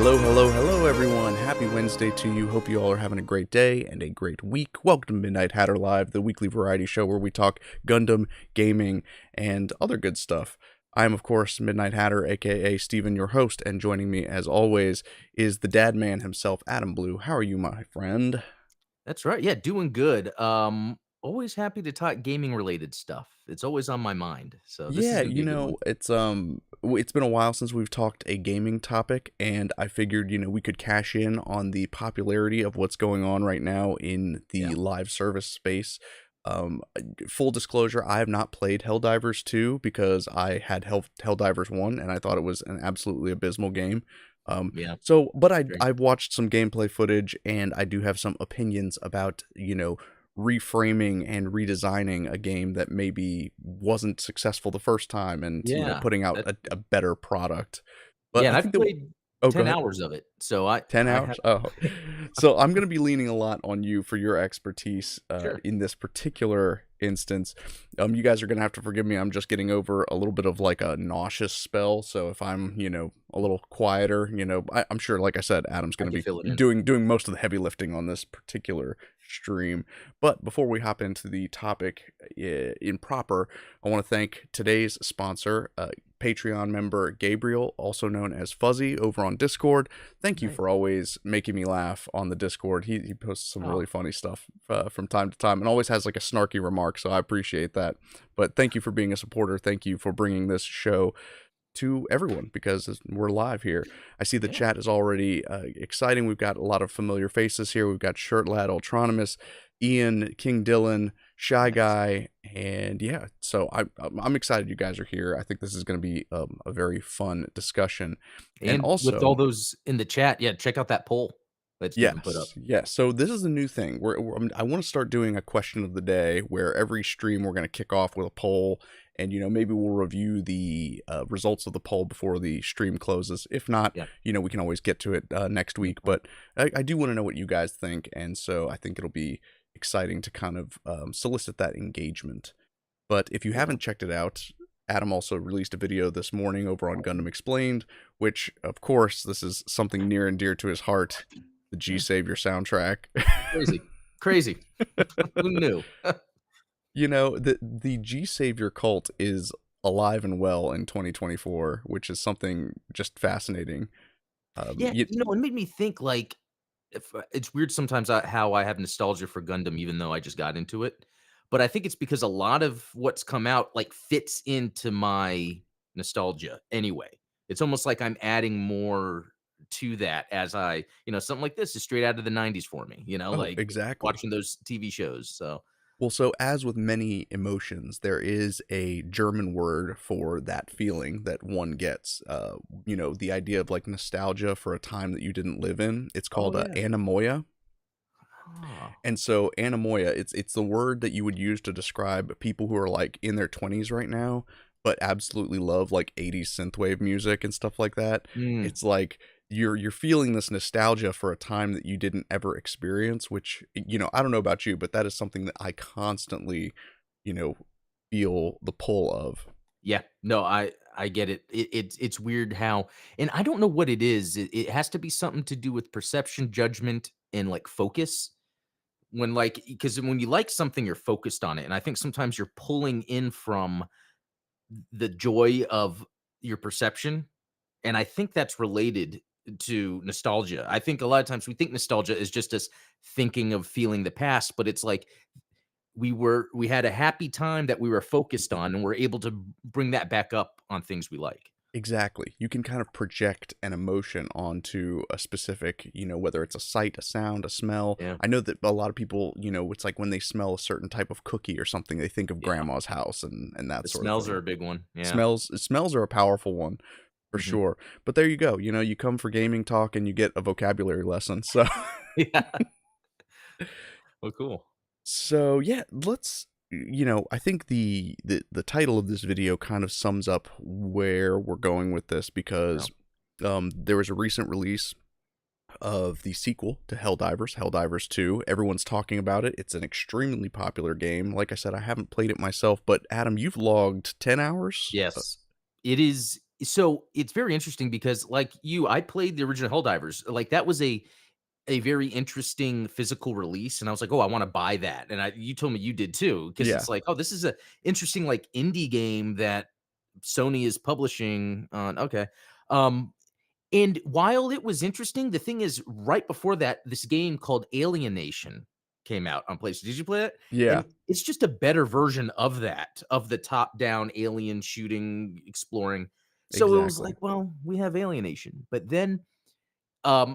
Hello, hello, hello, everyone. Happy Wednesday to you. Hope you all are having a great day and a great week. Welcome to Midnight Hatter Live, the weekly variety show where we talk Gundam, gaming, and other good stuff. I am, of course, Midnight Hatter, aka Steven, your host, and joining me, as always, is the dad man himself, Adam Blue. How are you, my friend? That's right. Yeah, doing good. Always happy to talk gaming related stuff. It's always on my mind. So this is Yeah, gonna be a good one. it's been a while since we've talked a gaming topic, and I figured, we could cash in on the popularity of what's going on right now in Yeah. the live service space. Um, Full disclosure, I have not played Helldivers 2 because I had Helldivers 1 and I thought it was an absolutely abysmal game. Um, Yeah. but Great. I've watched some gameplay footage and I do have some opinions about, reframing and redesigning a game that maybe wasn't successful the first time and, Yeah. putting out That a better product. But yeah, I and I've think that played Oh, go 10 ahead. hours of it. So I 10 I hours? have Oh. So I'm going to be leaning a lot on you for your expertise sure. in this particular instance. You guys are going to have to forgive me. I'm just getting over a little bit of like a nauseous spell. So if I'm, a little quieter, I'm sure, like I said, Adam's I going to can be fill it in. doing most of the heavy lifting on this particular stream. But before we hop into the topic in proper, I want to thank today's sponsor, Patreon member Gabriel, also known as Fuzzy, over on Discord. Thank you Nice. for always making me laugh on the Discord. He posts some Oh, really funny stuff from time to time and always has like a snarky remark, so I appreciate that. But thank you for being a supporter. Thank you for bringing this show to everyone because we're live here. I see the yeah. chat is already exciting. We've got a lot of familiar faces here. We've got Shirtlad Ultronimus, Ian, King Dylan, Shy Nice. Guy, and yeah, so I'm excited you guys are here. I think this is going to be a very fun discussion. And And with also, all those in the chat, yeah, check out that poll that Steven put up. yes. So this is a new thing. I want to start doing a question of the day where every stream we're going to kick off with a poll, and maybe we'll review the results of the poll before the stream closes. If not, Yeah. we can always get to it next No week. problem. But I do want to know what you guys think, and so I think it'll be exciting to kind of solicit that engagement. But if you Yeah. haven't checked it out, Adam also released a video this morning over on Gundam Explained, which, of course, this is something near and dear to his heart, the G Yeah. Savior soundtrack. Crazy. Crazy. Who knew? The G Savior cult is alive and well in 2024, which is something just fascinating. Yeah, You, it made me think like if it's weird sometimes how I have nostalgia for Gundam, even though I just got into it. But I think it's because a lot of what's come out like fits into my nostalgia anyway. It's almost like I'm adding more to that as something like this is straight out of the 90s for me, oh, like exactly. watching those TV shows. So, Well, so as with many emotions, there is a German word for that feeling that one gets. The idea of like nostalgia for a time that you didn't live in. It's oh called yeah. anemoia. Ah, And so anemoia, it's the word that you would use to describe people who are like in their 20s right now, but absolutely love like 80s synthwave music and stuff like that. mm, It's like you're feeling this nostalgia for a time that you didn't ever experience, which I don't know about you, but that is something that I constantly, you know, feel the pull of. yeah. No, I get it. It's weird how, and I don't know what it is. It has to be something to do with perception, judgment, and like focus when like because when you like something you're focused on it, and I think sometimes you're pulling in from the joy of your perception, and I think that's related to nostalgia. I think a lot of times we think nostalgia is just us thinking of feeling the past, but it's like we had a happy time that we were focused on, and we're able to bring that back up on things we like. Exactly. You can kind of project an emotion onto a specific, whether it's a sight, a sound, a smell. Yeah, I know that a lot of people, it's like when they smell a certain type of cookie or something, they think of yeah. grandma's house and that The sort of smells are thing. a big one. Yeah. Smells are a powerful one for Mhm. sure. But there you go. You come for gaming talk and you get a vocabulary lesson. So Yeah. Well, cool. So yeah, let's I think the title of this video kind of sums up where we're going with this Yeah. because there was a recent release of the sequel to Helldivers, Helldivers 2. Everyone's talking about it. It's an extremely popular game. Like I said, I haven't played it myself, but Adam, you've logged 10 hours? Yes. It is So it's very interesting because, like you, I played the original Helldivers. Like that was a very interesting physical release, and I was like, "Oh, I wanna buy that," and you told me you did too, because Yeah. it's like, "Oh, this is a interesting, like, indie game that Sony is publishing on." Okay. Um, and while it was interesting, the thing is, right before that, this game called Alienation came out on PlayStation. Did you play it? Yeah. And it's just a better version of that, of the top-down alien shooting, exploring. So it was Exactly. like, well, we have Alienation, but then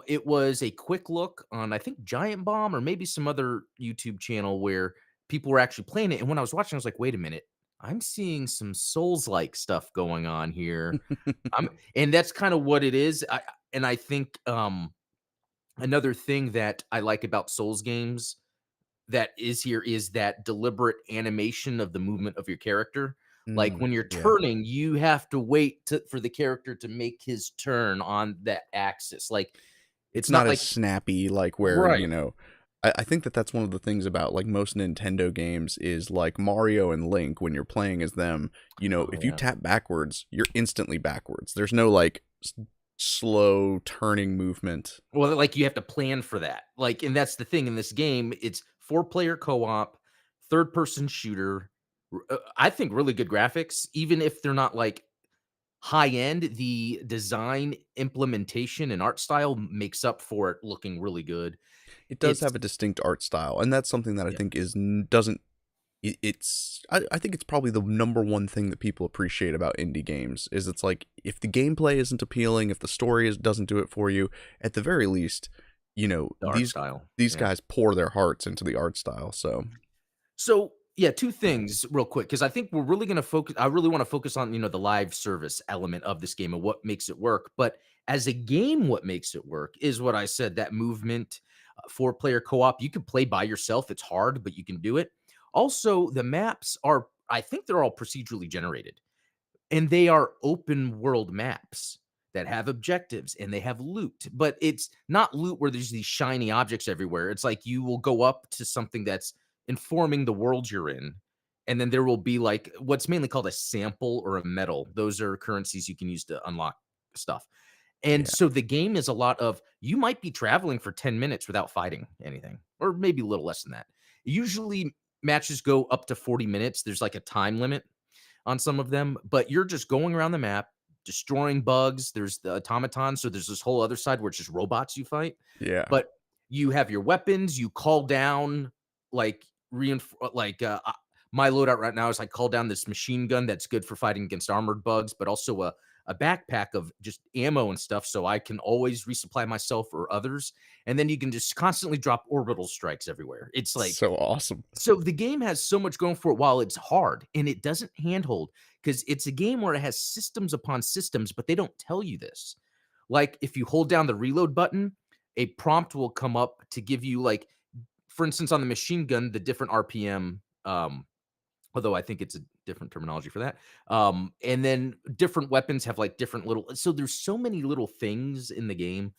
it was a quick look on, I think, Giant Bomb or maybe some other YouTube channel where people were actually playing it, and when I was watching, I was like, "Wait a minute, I'm seeing some Souls-like stuff going on here." I'm and that's kinda what it is. I think, another thing that I like about Souls games that is here is that deliberate animation of the movement of your character. Like, when you're Yeah. turning, you have to wait for the character to make his turn on that axis. Like, It's it's not not as like snappy, like, where, right. I think that that's one of the things about, like, most Nintendo games is, like, Mario and Link, when you're playing as them, Oh, if you yeah. tap backwards, you're instantly backwards. There's no, like, slow turning movement. Well, like, you have to plan for that. Like, and that's the thing in this game, it's four-player co-op, third-person shooter, I think really good graphics, even if they're not, like, high-end, the design, implementation, and art style makes up for it looking really good. It does It's have a distinct art style, and that's something that I yeah. think is n doesn't I think it's probably the number one thing that people appreciate about indie games is it's like if the gameplay isn't appealing, if the story doesn't do it for you, at the very least, The art style, these yeah. guys pour their hearts into the art style. So So, yeah, 2 things real quick because I think we're really gonna focus I really wanna focus on, the live service element of this game and what makes it work, but as a game, what makes it work is what I said, that movement, 4-player co-op, you can play by yourself, it's hard, but you can do it. Also, the maps are I think they're all procedurally generated. And they are open world maps that have objectives and they have loot, but it's not loot where there's these shiny objects everywhere. It's like you will go up to something that's informing the world you're in, and then there will be like what's mainly called a sample or a medal. Those are currencies you can use to unlock stuff. And yeah, so the game is a lot of you might be traveling for 10 minutes without fighting anything, or maybe a little less than that. Usually matches go up to 40 minutes. There's like a time limit on some of them, but you're just going around the map, destroying bugs. There's the automatons, so there's this whole other side where it's just robots you fight. yeah, But you have your weapons, you call down like my loadout right now is I call down this machine gun that's good for fighting against armored bugs, but also a backpack of just ammo and stuff so I can always resupply myself or others. And then you can just constantly drop orbital strikes everywhere. It's like so awesome. so the game has so much going for it while it's hard, and it doesn't handhold because it's a game where it has systems upon systems, but they don't tell you this. Like, if you hold down the reload button, a prompt will come up to give you, like, for instance, on the machine gun, the different RPM, although I think it's a different terminology for that. And then different weapons have like different little. So there's so many little things in the game.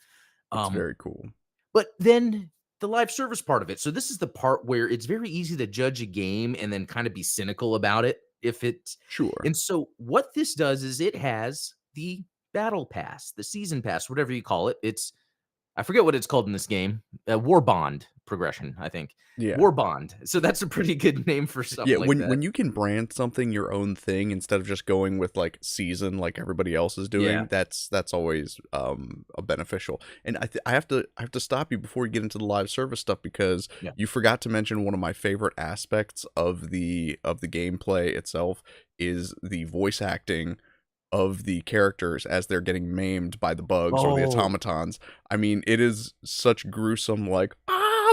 It's Um, very cool. but then the live service part of it. So this is the part where it's very easy to judge a game and then kind of be cynical about it if it's Sure. and so what this does is it has the battle pass, the season pass, whatever you call it. It's I forget what it's called in this game. War bond progression, I think. Yeah. War bond. So that's a pretty good name for Yeah, something like that. when you can brand something your own thing instead of just going with like season like everybody else is Yeah. doing, that's always a beneficial. And I have to stop you before you get into the live service stuff because Yeah. you forgot to mention one of my favorite aspects of the gameplay itself is the voice acting of the characters as they're getting maimed by the bugs or the Oh, automatons. I mean, it is such gruesome like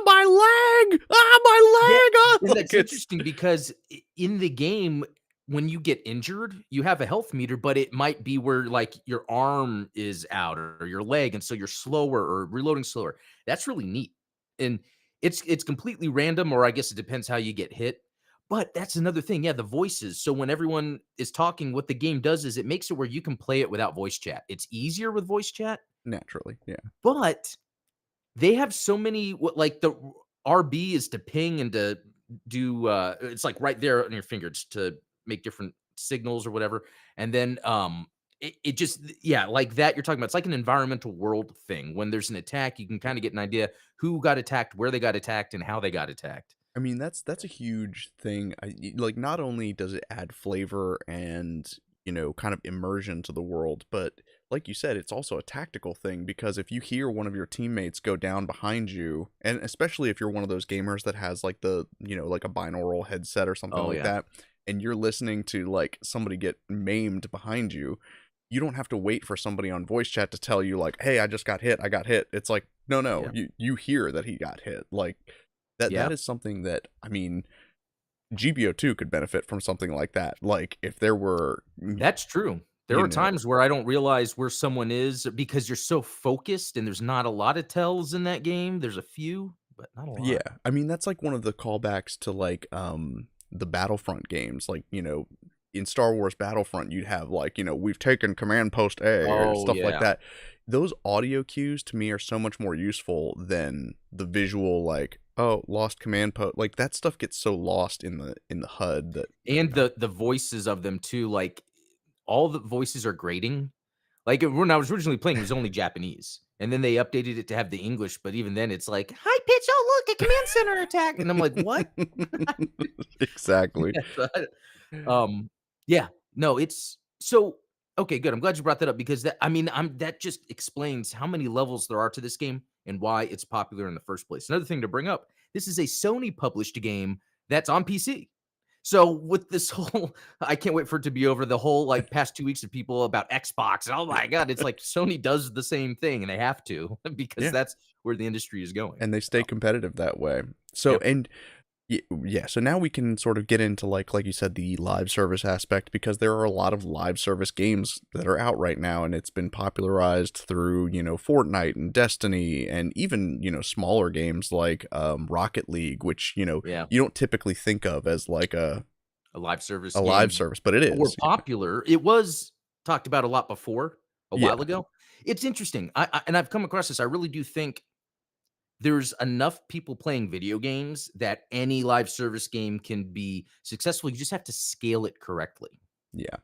my leg! My yeah, leg! Ah! and Like that's it's interesting because in the game, when you get injured, you have a health meter, but it might be where like your arm is out or your leg, and so you're slower or reloading slower. That's really neat, and it's completely random, or I guess it depends how you get hit. But that's another thing, yeah, the voices. So when everyone is talking, what the game does is it makes it where you can play it without voice chat. It's easier with voice chat, naturally, yeah. but they have so many what like the RB is to ping and to do it's like right there on your fingers to make different signals or whatever. And then it just yeah, like that you're talking about. It's like an environmental world thing. When there's an attack, you can kinda get an idea who got attacked, where they got attacked, and how they got attacked. I mean, that's a huge thing. Like, not only does it add flavor and, kind of immersion to the world, but like you said, it's also a tactical thing because if you hear one of your teammates go down behind you, and especially if you're one of those gamers that has like like a binaural headset or something Oh, like yeah. that, and you're listening to like somebody get maimed behind you, you don't have to wait for somebody on voice chat to tell you like, "Hey, I just got hit. I got hit." It's like, "No, no, Yeah. you hear that he got hit." Like that Yeah. is something that, I mean, GBO2 could benefit from something like that. Like, if there were, That's true. There you are know times where I don't realize where someone is because you're so focused and there's not a lot of tells in that game. There's a few, but not a yeah, lot. I mean, that's like one of the callbacks to, like, the Battlefront games, like, in Star Wars Battlefront, you'd have, like, "We've taken command post A," or Oh, stuff like yeah. that. Those audio cues to me are so much more useful than the visual, like, "Oh, lost command post." Like, that stuff gets so lost in the HUD that, you And know the voices of them too, like, all the voices are grating. Like, when I was originally playing, it was only Japanese, and then they updated it to have the English, but even then, it's like, "High pitch, oh, look, a command center attack," and I'm like, "What?" Exactly. Yeah, so yeah, no, it's so okay, good, I'm glad you brought that up because that I mean, that just explains how many levels there are to this game and why it's popular in the first place. Another thing to bring up, this is a Sony published game that's on PC. So with this whole I can't wait for it to be over, the whole, like, past 2 weeks of people about Xbox, and oh my god, it's like Sony does the same thing, and they have to because Yeah, that's where the industry is going. and they stay competitive that way. So, Yep. and yeah, so now we can sort of get into like you said, the live service aspect, because there are a lot of live service games that are out right now, and it's been popularized through, Fortnite and Destiny, and even, smaller games like Rocket League, which, Yeah. you don't typically think of as like A live service a live game service, but it were is. popular. It was talked about a lot before, a Yeah. while ago. It's interesting. And I've come across this. I really do think there's enough people playing video games that any live service game can be successful. You just have to scale it correctly. Yeah.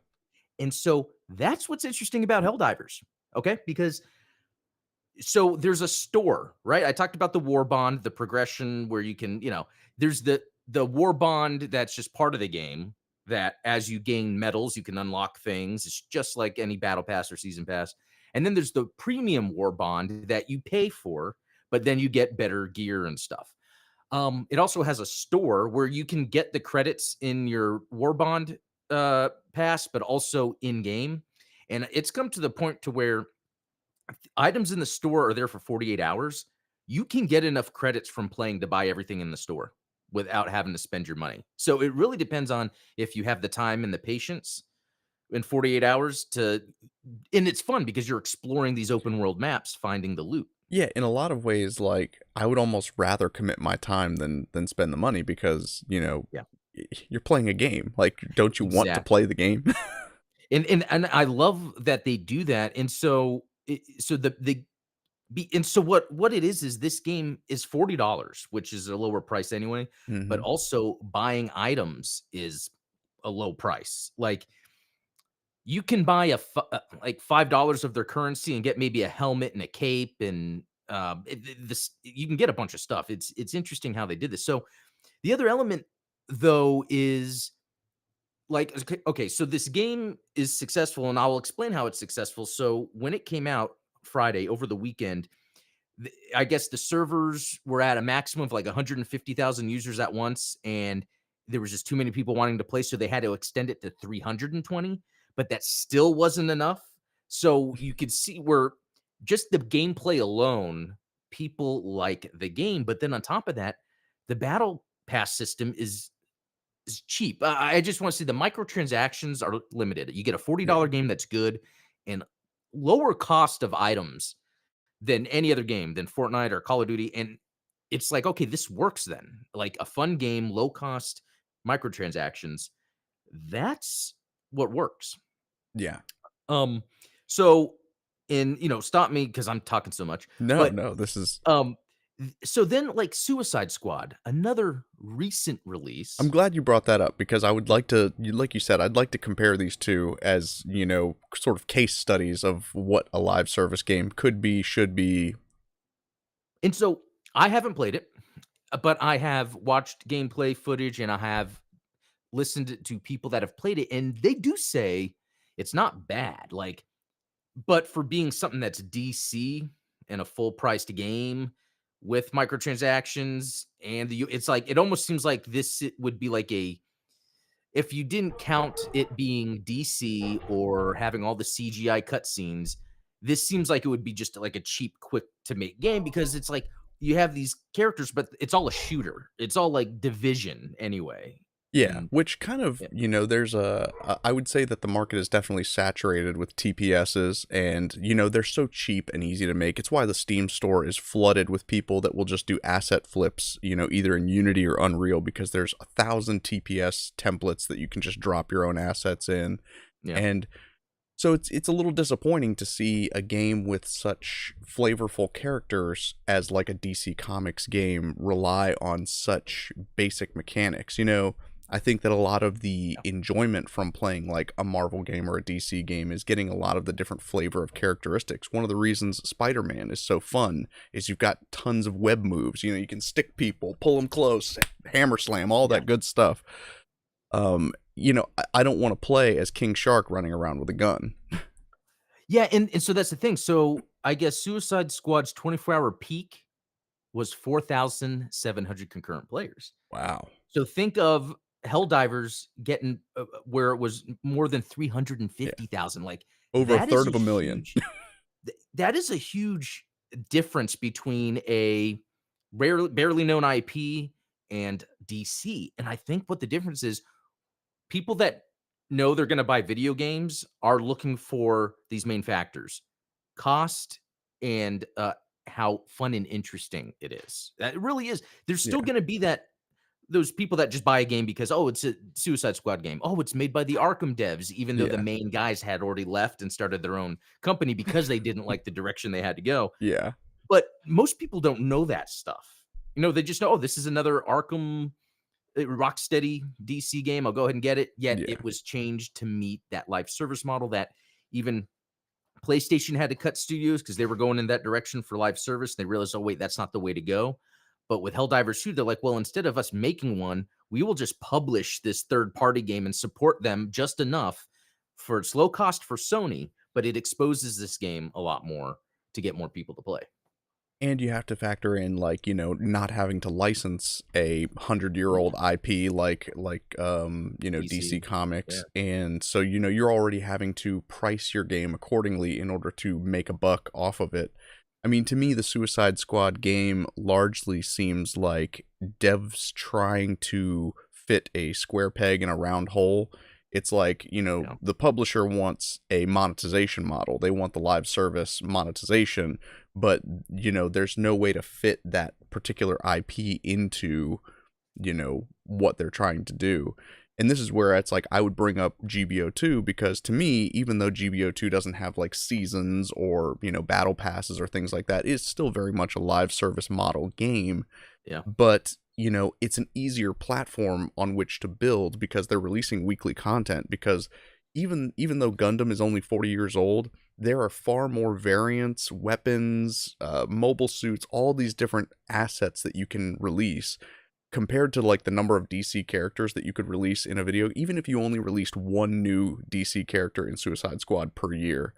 And so that's what's interesting about Helldivers. Okay? Because so there's a store, right? I talked about the war bond, the progression where you can, there's the war bond that's just part of the game that as you gain medals, you can unlock things. It's just like any battle pass or season pass. And then there's the premium war bond that you pay for, but then you get better gear and stuff. It also has a store where you can get the credits in your war bond pass, but also in game. And it's come to the point to where items in the store are there for 48 hours. You can get enough credits from playing to buy everything in the store without having to spend your money. So it really depends on if you have the time and the patience in 48 hours to and it's fun because you're exploring these open world maps, finding the loot. Yeah, in a lot of ways, like, I would almost rather commit my time than spend the money because, Yeah, you're playing a game. Like, don't you want to play exactly. the game? And I love that they do that. And so so the and so what it is this game is $40, which is a lower price anyway, but Mhm. also buying items is a low price. Like you can buy like $5 of their currency and get maybe a helmet and a cape and this you can get a bunch of stuff. It's interesting how they did this. So the other element though is like okay, so this game is successful and I'll explain how it's successful. So when it came out Friday over the weekend, I guess the servers were at a maximum of like 150,000 users at once, and there was just too many people wanting to play, so they had to extend it to 320. But that still wasn't enough. So you could see where just the gameplay alone, people like the game. But then on top of that, the battle pass system is cheap. I just want to see the microtransactions are limited. You get a Yeah. $40 game that's good and lower cost of items than any other game, than Fortnite or Call of Duty, and it's like, okay, this works then. Like a fun game, low cost microtransactions, that's what works. Yeah. Um, so stop me because I'm talking so much, No, but no, this is um, So then, like Suicide Squad, another recent I'm release. glad you brought that up because I would like to, like you said, I'd like to compare these two as, sort of case studies of what a live service game could be, should be. And so I haven't played it, but I have watched gameplay footage and I have listened to people that have played it, and they do say it's not bad. Like, but for being something that's DC and a full priced game with microtransactions and it's like it almost seems like it would be like a if you didn't count it being DC or having all the CGI cutscenes, this seems like it would be just like a cheap, quick to make game because it's like you have these characters, but it's all a shooter. It's all like Division anyway. Yeah, And which kind of, yeah, there's I would say that the market is definitely saturated with TPSs and, they're so cheap and easy to make. It's why the Steam store is flooded with people that will just do asset flips, either in Unity or Unreal because there's 1,000 TPS templates that you can just drop your own assets in. yeah, And so it's a little disappointing to see a game with such flavorful characters as like a DC Comics game rely on such basic mechanics. I think that a lot of the yeah, enjoyment from playing like a Marvel game or a DC game is getting a lot of the different flavor of characteristics. One of the reasons Spider-Man is so fun is you've got tons of web moves. You can stick people, pull them close, hammer slam, all yeah. that good stuff. I don't want to play as King Shark running around with a gun. Yeah, and so that's the thing. So I guess Suicide Squad's 24-hour peak was 4,700 concurrent players. Wow. So think of Helldivers getting where it was more than Yeah. 350,000. Like Over a that is third a of a million. huge that is a huge difference between a barely known IP and DC. And I think what the difference is people that know they're going to buy video games are looking for these main factors: cost and how fun and interesting it is. That it really is. There's still Yeah. going to be those people that just buy a game because, oh, it's a Suicide Squad game. Oh, it's made by the Arkham devs, even though the Yeah. main guys had already left and started their own company because they didn't like the direction they had to go. Yeah. But most people don't know that stuff. They just know, oh, this is another Arkham Rocksteady DC game. I'll go ahead and get it. Yet Yeah. it was changed to meet that live service model that even PlayStation had to cut studios because they were going in that direction for live service. They realized, oh, wait, that's not the way to go. But with Helldivers 2, they're like, well, instead of us making one, we will just publish this third party game and support them just enough for its low cost for Sony, but it exposes this game a lot more to get more people to play. And you have to factor in like, not having to license a 100-year-old Yeah. IP DC DC. Yeah. Comics. And so, you're already having to price your game accordingly in order to make a buck off of it. I mean, to me, the Suicide Squad game largely seems like devs trying to fit a square peg in a round hole. It's like, Yeah. the publisher wants a monetization model. They want the live service monetization, but, there's no way to fit that particular IP into, what they're trying to do. And this is where it's like I would bring up GBO2 because to me, even though GBO2 doesn't have like seasons or, battle passes or things like that, it's still very much a live service model game. Yeah. But, it's an easier platform on which to build because they're releasing weekly content because even though Gundam is only 40 years old, there are far more variants, weapons, mobile suits, all these different assets that you can release compared to like the number of DC characters that you could release in a video. Even if you only released one new DC character in Suicide Squad per year,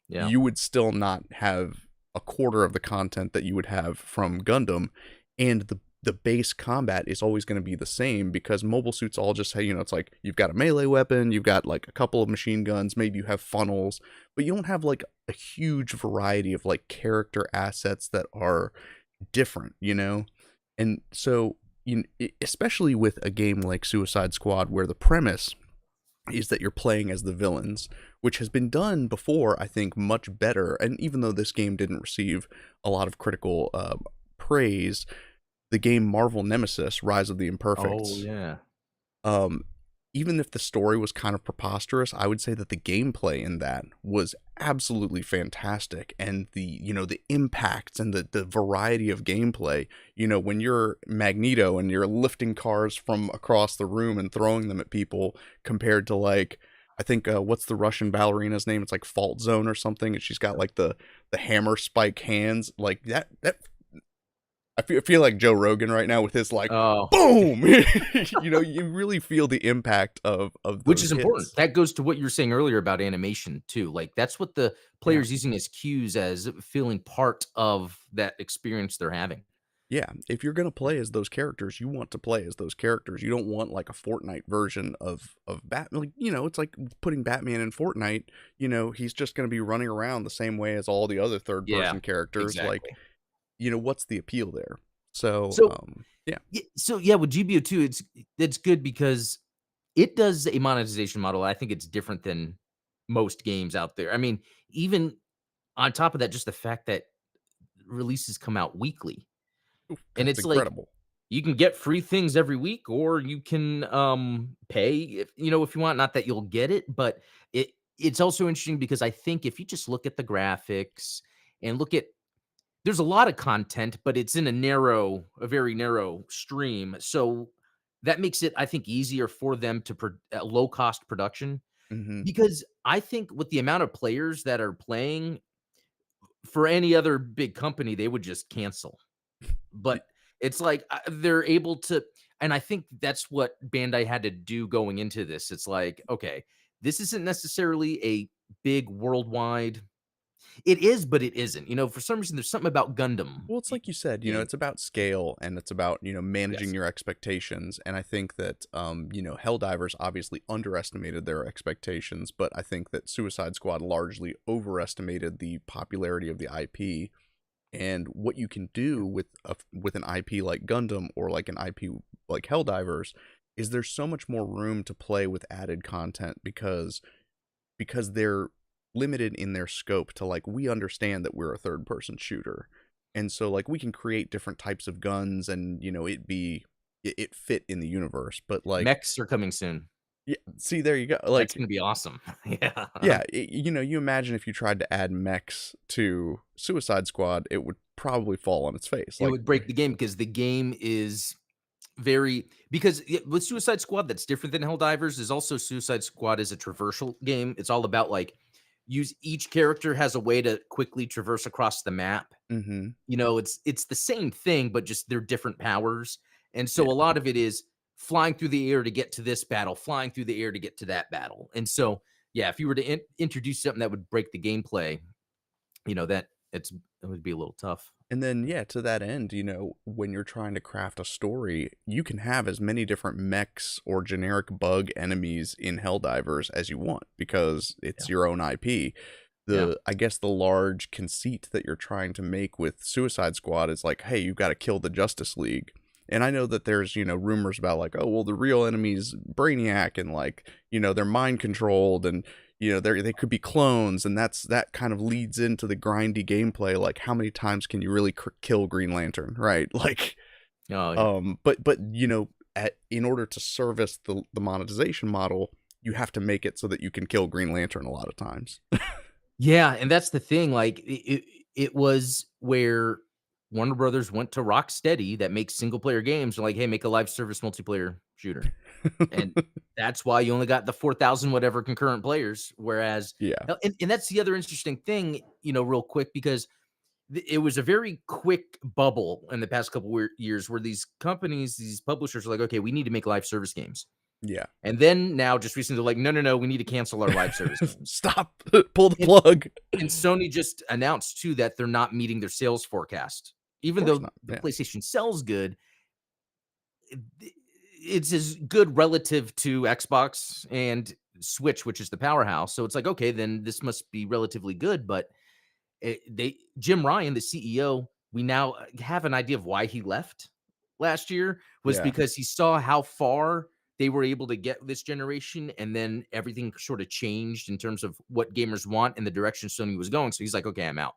Yeah. you would still not have a quarter of the content that you would have from Gundam. And the base combat is always going to be the same because mobile suits all just say, it's like you've got a melee weapon, you've got like a couple of machine guns, maybe you have funnels, but you don't have like a huge variety of like character assets that are different, And so, especially with a game like Suicide Squad where the premise is that you're playing as the villains, which has been done before, I think, much better. And even though this game didn't receive a lot of critical praise, the game Marvel Nemesis: Rise of the Oh Imperfects, yeah. um, even if the story was kind of preposterous, I would say that the gameplay in that was absolutely fantastic, and the impacts and the variety of gameplay, when you're Magneto and you're lifting cars from across the room and throwing them at people, compared to, like, I think, what's the Russian ballerina's name? It's like Fault Zone or something, and she's got like the hammer spike hands, like that. I feel like Joe Rogan right now with his, like, Oh, boom. You really feel the impact of which those is important. hits. That goes to what you were saying earlier about animation too. Like that's what the Yeah. player's using as cues as feeling part of that experience they're having. Yeah, if you're gonna play as those characters, you want to play as those characters. You don't want like a Fortnite version of Batman. Like, it's like putting Batman in Fortnite. He's just gonna be running around the same way as all the other third Yeah, person characters. Like, exactly. what's the appeal there? So, So yeah. yeah, with GBO2, it's good because it does a monetization model. I think it's different than most games out there. I mean, even on top of that, just the fact that releases come out weekly, Oof, and that's it's like incredible. you can get free things every week, or you can pay if you want. Not that you'll get it, but it's also interesting because I think if you just look at the graphics and look at there's a lot of content, but it's in a very narrow stream. So that makes it, I think, easier for them to low cost production Hmm. because I think with the amount of players that are playing for any other big company, they would just cancel. But it's like they're able to, and I think that's what Bandai had to do going into this. It's like, okay, this isn't necessarily a big worldwide. It is, but it isn't. For some reason, there's something about Gundam Well, it's like you said, game. it's about scale and it's about, managing Yes. your expectations. And I think that, Helldivers obviously underestimated their expectations, but I think that Suicide Squad largely overestimated the popularity of the IP and what you can do with an IP like Gundam or like an IP like Helldivers is there's so much more room to play with added content because they're limited in their scope to, like, we understand that we're a third person shooter, and so, like, we can create different types of guns and it fit in the universe, but, like, Mechs are coming soon. yeah, see, there you go, That's like, gonna be awesome. Yeah. yeah, you imagine if you tried to add mechs to Suicide Squad, it would probably fall on its face, It like, would break the game because the game is very because with Suicide Squad, that's different than Helldivers, is also Suicide Squad is a traversal game. It's all about, like, use each character has a way to quickly traverse across the map. mhm, It's the same thing, but just they're different powers. And so yeah. a lot of it is flying through the air to get to this battle, flying through the air to get to that battle. And so, yeah, if you were to introduce something that would break the gameplay, that it would be a little tough. And then, yeah, to that end, when you're trying to craft a story, you can have as many different mechs or generic bug enemies in Helldivers as you want because it's Yeah. your own IP. Yeah. I guess the large conceit that you're trying to make with Suicide Squad is like, hey, you've got to kill the Justice League. And I know that there's, rumors about like, oh, well, the real enemy's Brainiac and like, they're mind controlled and they could be clones, and that kind of leads into the grindy gameplay, like how many times can you really kill Green Lantern, right? Like, Oh, yeah. but in order to service the monetization model, you have to make it so that you can kill Green Lantern a lot of times. Yeah, and that's the thing, like, it was where Warner Brothers went to Rocksteady that makes single player games, and like, "Hey, make a live service multiplayer shooter." And that's why you only got the 4,000 whatever concurrent players, whereas Yeah, and that's the other interesting thing, real quick, because it was a very quick bubble in the past couple years where these companies, these publishers are like, "Okay, we need to make live service games." yeah. And then now just recently they're like, "No, no, no, we need to cancel our live service games." Stop, pull the plug. And Sony just announced too that they're not meeting their sales forecast. Of Even course though not. the Yeah, PlayStation sells good, it's as good relative to Xbox and Switch, which is the powerhouse. So it's like, okay, then this must be relatively good. But they Jim Ryan, the CEO, we now have an idea of why he left last year was yeah, because he saw how far they were able to get this generation, and then everything sort of changed in terms of what gamers want and the direction Sony was going. So he's like, okay, I'm out.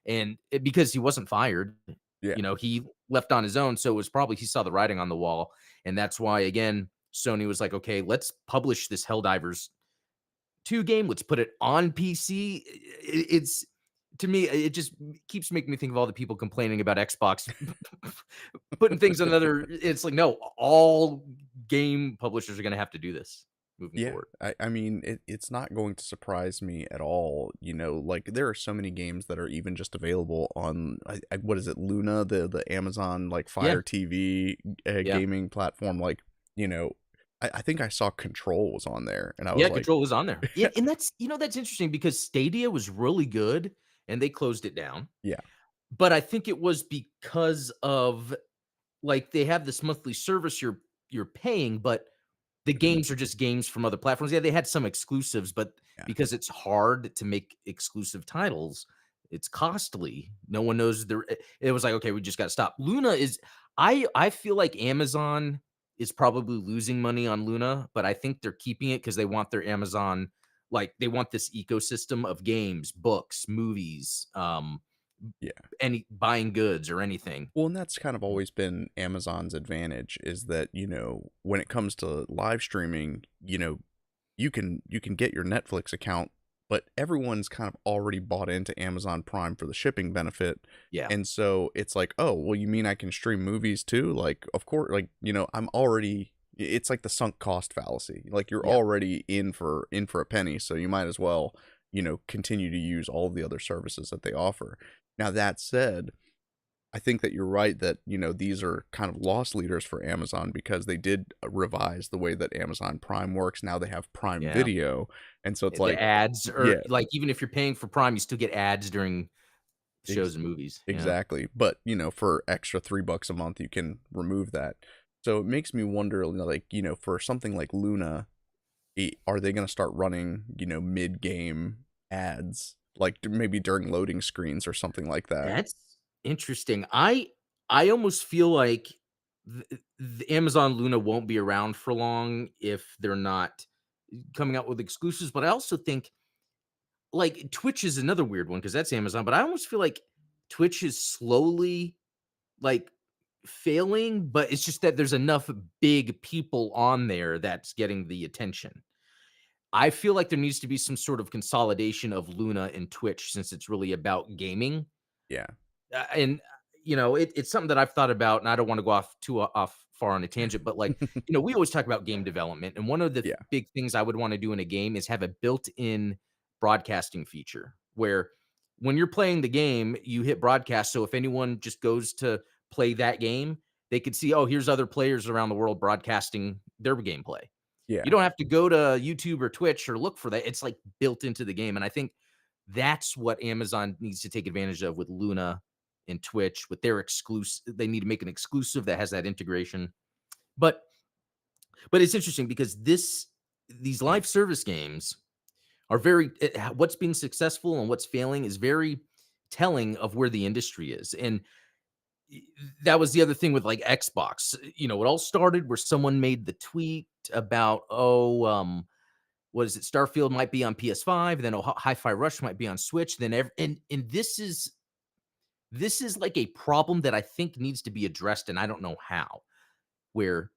And because he wasn't fired, yeah. he left on his own. So it was probably he saw the writing on the wall. And that's why, again, Sony was like, okay, let's publish this Helldivers 2 game, let's put it on PC. It's to me, it just keeps making me think of all the people complaining about Xbox putting things on another. It's like, no, all game publishers are gonna have to do this moving Yeah, forward. I mean, it's not going to surprise me at all. Like there are so many games that are even just available on what is it, Luna, the Amazon like Yeah, Fire TV yeah. gaming platform. Like, you know, I think I saw Control was on there, and I was Yeah, like, Control was on there. Yeah, and that's that's interesting because Stadia was really good and they closed it down. yeah, But I think it was because of like they have this monthly service you're paying, but the games are just games from other platforms. Yeah, they had some exclusives, but yeah. because it's hard to make exclusive titles, it's costly. No one knows it was like, okay, we just got to stop. Luna is I feel like Amazon is probably losing money on Luna, but I think they're keeping it because they want their Amazon like they want this ecosystem of games, books, movies, Yeah. any buying goods or anything. Well, and that's kind of always been Amazon's advantage is that, when it comes to live streaming, you can get your Netflix account, but everyone's kind of already bought into Amazon Prime for the shipping benefit. Yeah. And so it's like, oh, well, you mean I can stream movies too? Like, of course, like, I'm already it's like the sunk cost fallacy. Like you're Yeah. already in for a penny, so you might as well, continue to use all of the other services that they offer. Now that said, I think that you're right that, these are kind of loss leaders for Amazon because they did revise the way that Amazon Prime works. Now they have Prime Yeah. Video. And so it's The like, ads are yeah, like, even if you're paying for Prime, you still get ads during ex- shows and movies. Yeah. exactly. But, for extra $3 a month, you can remove that. So it makes me wonder, like, for something like Luna, are they going to start running, mid game ads, like maybe during loading screens or something like that? That's interesting. I almost feel like the Amazon Luna won't be around for long if they're not coming out with exclusives, but I also think, like, Twitch is another weird one because that's Amazon, but I almost feel like Twitch is slowly, like, failing, but it's just that there's enough big people on there that's getting the attention. I feel like there needs to be some sort of consolidation of Luna and Twitch since it's really about gaming. Yeah. And it's something that I've thought about, and I don't want to go off too off far on a tangent, but like, we always talk about game development, and one of the Yeah. big things I would want to do in a game is have a built-in broadcasting feature where when you're playing the game, you hit broadcast. So if anyone just goes to play that game, they could see, oh, here's other players around the world broadcasting their gameplay. You Yeah. don't have to go to YouTube or Twitch or look for that. It's like built into the game. And I think that's what Amazon needs to take advantage of with Luna and Twitch with their exclusive. They need to make an exclusive that has that integration. But it's interesting because these live service games are very what's being successful and what's failing is very telling of where the industry is. And that was the other thing with like Xbox. It all started where someone made the tweet about, what is it? Starfield might be on PS5, then Hi-Fi Rush might be on Switch. Then and this is like a problem that I think needs to be addressed, and I don't know how. Where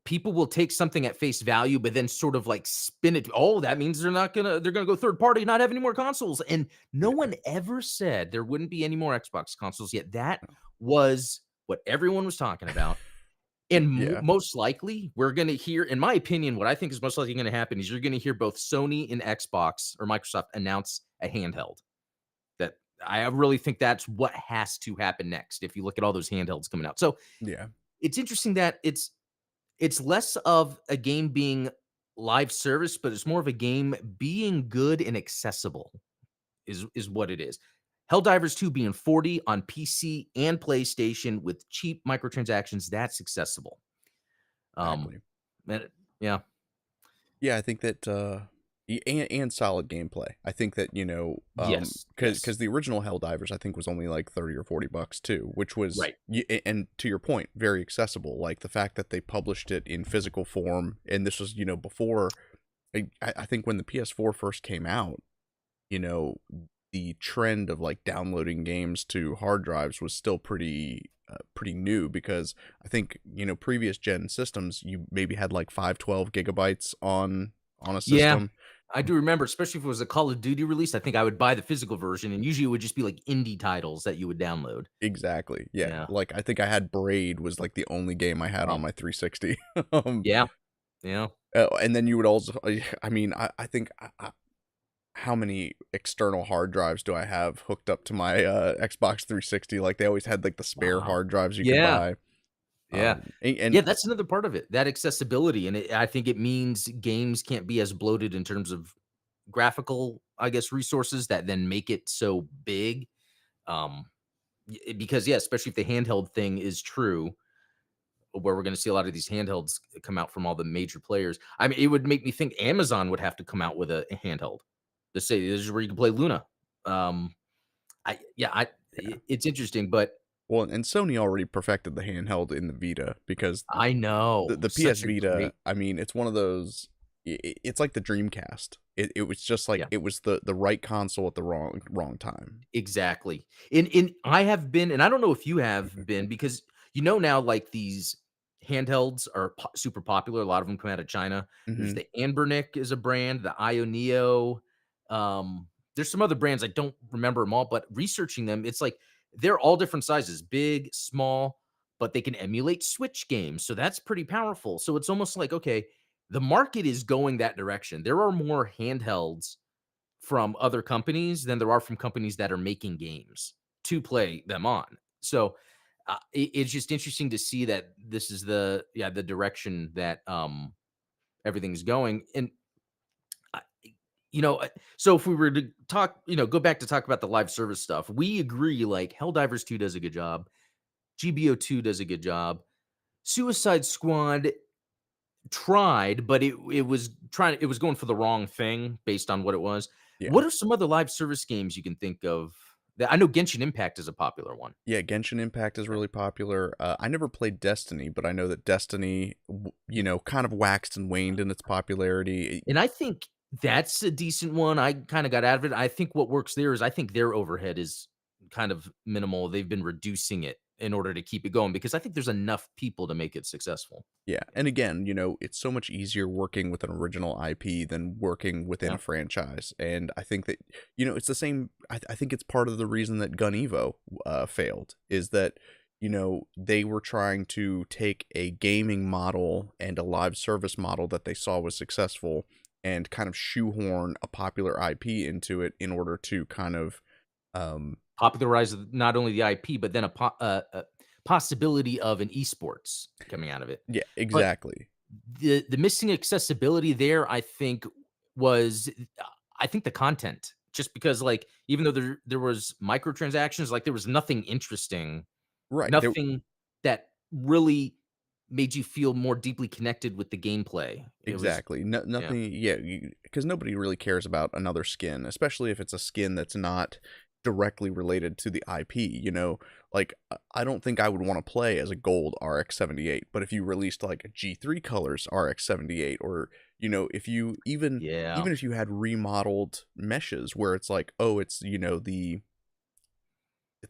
people will take something at face value, but then sort of like spin it. Oh, that means they're gonna go third party, not have any more consoles. And no Yeah. one ever said there wouldn't be any more Xbox consoles. Yet that No. was what everyone was talking about. And Yeah. most likely, we're going to hear, in my opinion, what I think is most likely going to happen is you're going to hear both Sony and Xbox or Microsoft announce a handheld. That I really think that's what has to happen next. If you look at all those handhelds coming out, so Yeah. it's interesting that it's less of a game being live service, but it's more of a game being good and accessible. Is what it is. Helldivers 2 being 40 on PC and PlayStation with cheap microtransactions, that's accessible. Um, Exactly. and yeah, Yeah, I think that and solid gameplay. I think that, yes, yes, cuz the original Helldivers I think was only like 30 or $40 too, which was right. and to your point, very accessible. Like the fact that they published it in physical form, and this was, before I think when the PS4 first came out, you know, the trend of like downloading games to hard drives was still pretty new, because I think, previous gen systems, you maybe had like 512 gigabytes on a Yeah, system. I do remember, especially if it was a Call of Duty release, I think I would buy the physical version, and usually it would just be, like, indie titles that you would download. Exactly, yeah, Yeah. like, I think I had Braid was, like, the only game I had Oh, on my 360. Um, yeah, yeah. and then you would also I mean, I think how many external hard drives do I have hooked up to my, Xbox 360? Like, they always had, like, the spare Wow. hard drives you could Yeah, buy, yeah. and Yeah, that's another part of it, that accessibility, and I think it means games can't be as bloated in terms of graphical, I guess, resources that then make it so big, um, because, yeah, especially if the handheld thing is true, where we're gonna see a lot of these handhelds come out from all the major players. I mean, it would make me think Amazon would have to come out with a handheld to say, "This is where you can play Luna." Um, I yeah, yeah. it's interesting, but Well, and Sony already perfected the handheld in the Vita because I know, the PS such a Vita, great I mean, it's one of those it's like the Dreamcast. It was just like yeah. it was the right console at the wrong time. Exactly. In I have been, and I don't know if you have been, because now, like, these handhelds are super popular. A lot of them come out of China. There's Mhm. the Anbernic is a brand, the Ioneo. There's some other brands I don't remember them all, but researching them, it's like they're all different sizes, big, small, but they can emulate Switch games. So that's pretty powerful. So it's almost like, okay, the market is going that direction. There are more handhelds from other companies than there are from companies that are making games to play them on. So, it's just interesting to see that this is the direction that, everything's going, and, I so if we were to talk, go back to talk about the live service stuff, we agree, like, Helldivers 2 does a good job, GBO2 does a good job, Suicide Squad tried, but it was going for the wrong thing based on what it was. Yeah. What are some other live service games you can think of that I know Genshin Impact is a popular one. Yeah, Genshin Impact is Yeah. really popular. I never played Destiny, but I know that Destiny, kind of waxed and waned in its popularity. And I think that's a decent one. I kinda got out of it. I think what works there is I think their overhead is kind of minimal. They've been reducing it in order to keep it going because I think there's enough people to make it successful. Yeah, and again, it's so much easier working with an original IP than working within Yeah. a franchise, and I think that, it's the same. I think it's part of the reason that Gun Evo failed is that, they were trying to take a gaming model and a live service model that they saw was successful and kind of shoehorn a popular IP into it in order to kind of, um, Popularize not only the IP, but then a possibility of an esports coming out of it. yeah, But exactly. the missing accessibility there, I think, was I think the content. Just because, like, even though there was microtransactions, like, there was nothing interesting, Right. nothing that really made you feel more deeply connected with the gameplay. It was Exactly. No, yeah. nothing. Yeah, because nobody really cares about another skin, especially if it's a skin that's not directly related to the IP. Like I don't think I would want to play as a gold RX-78, but if you released like a G3 colors RX-78, or if you Yeah. even if you had remodeled meshes where it's like, oh, it's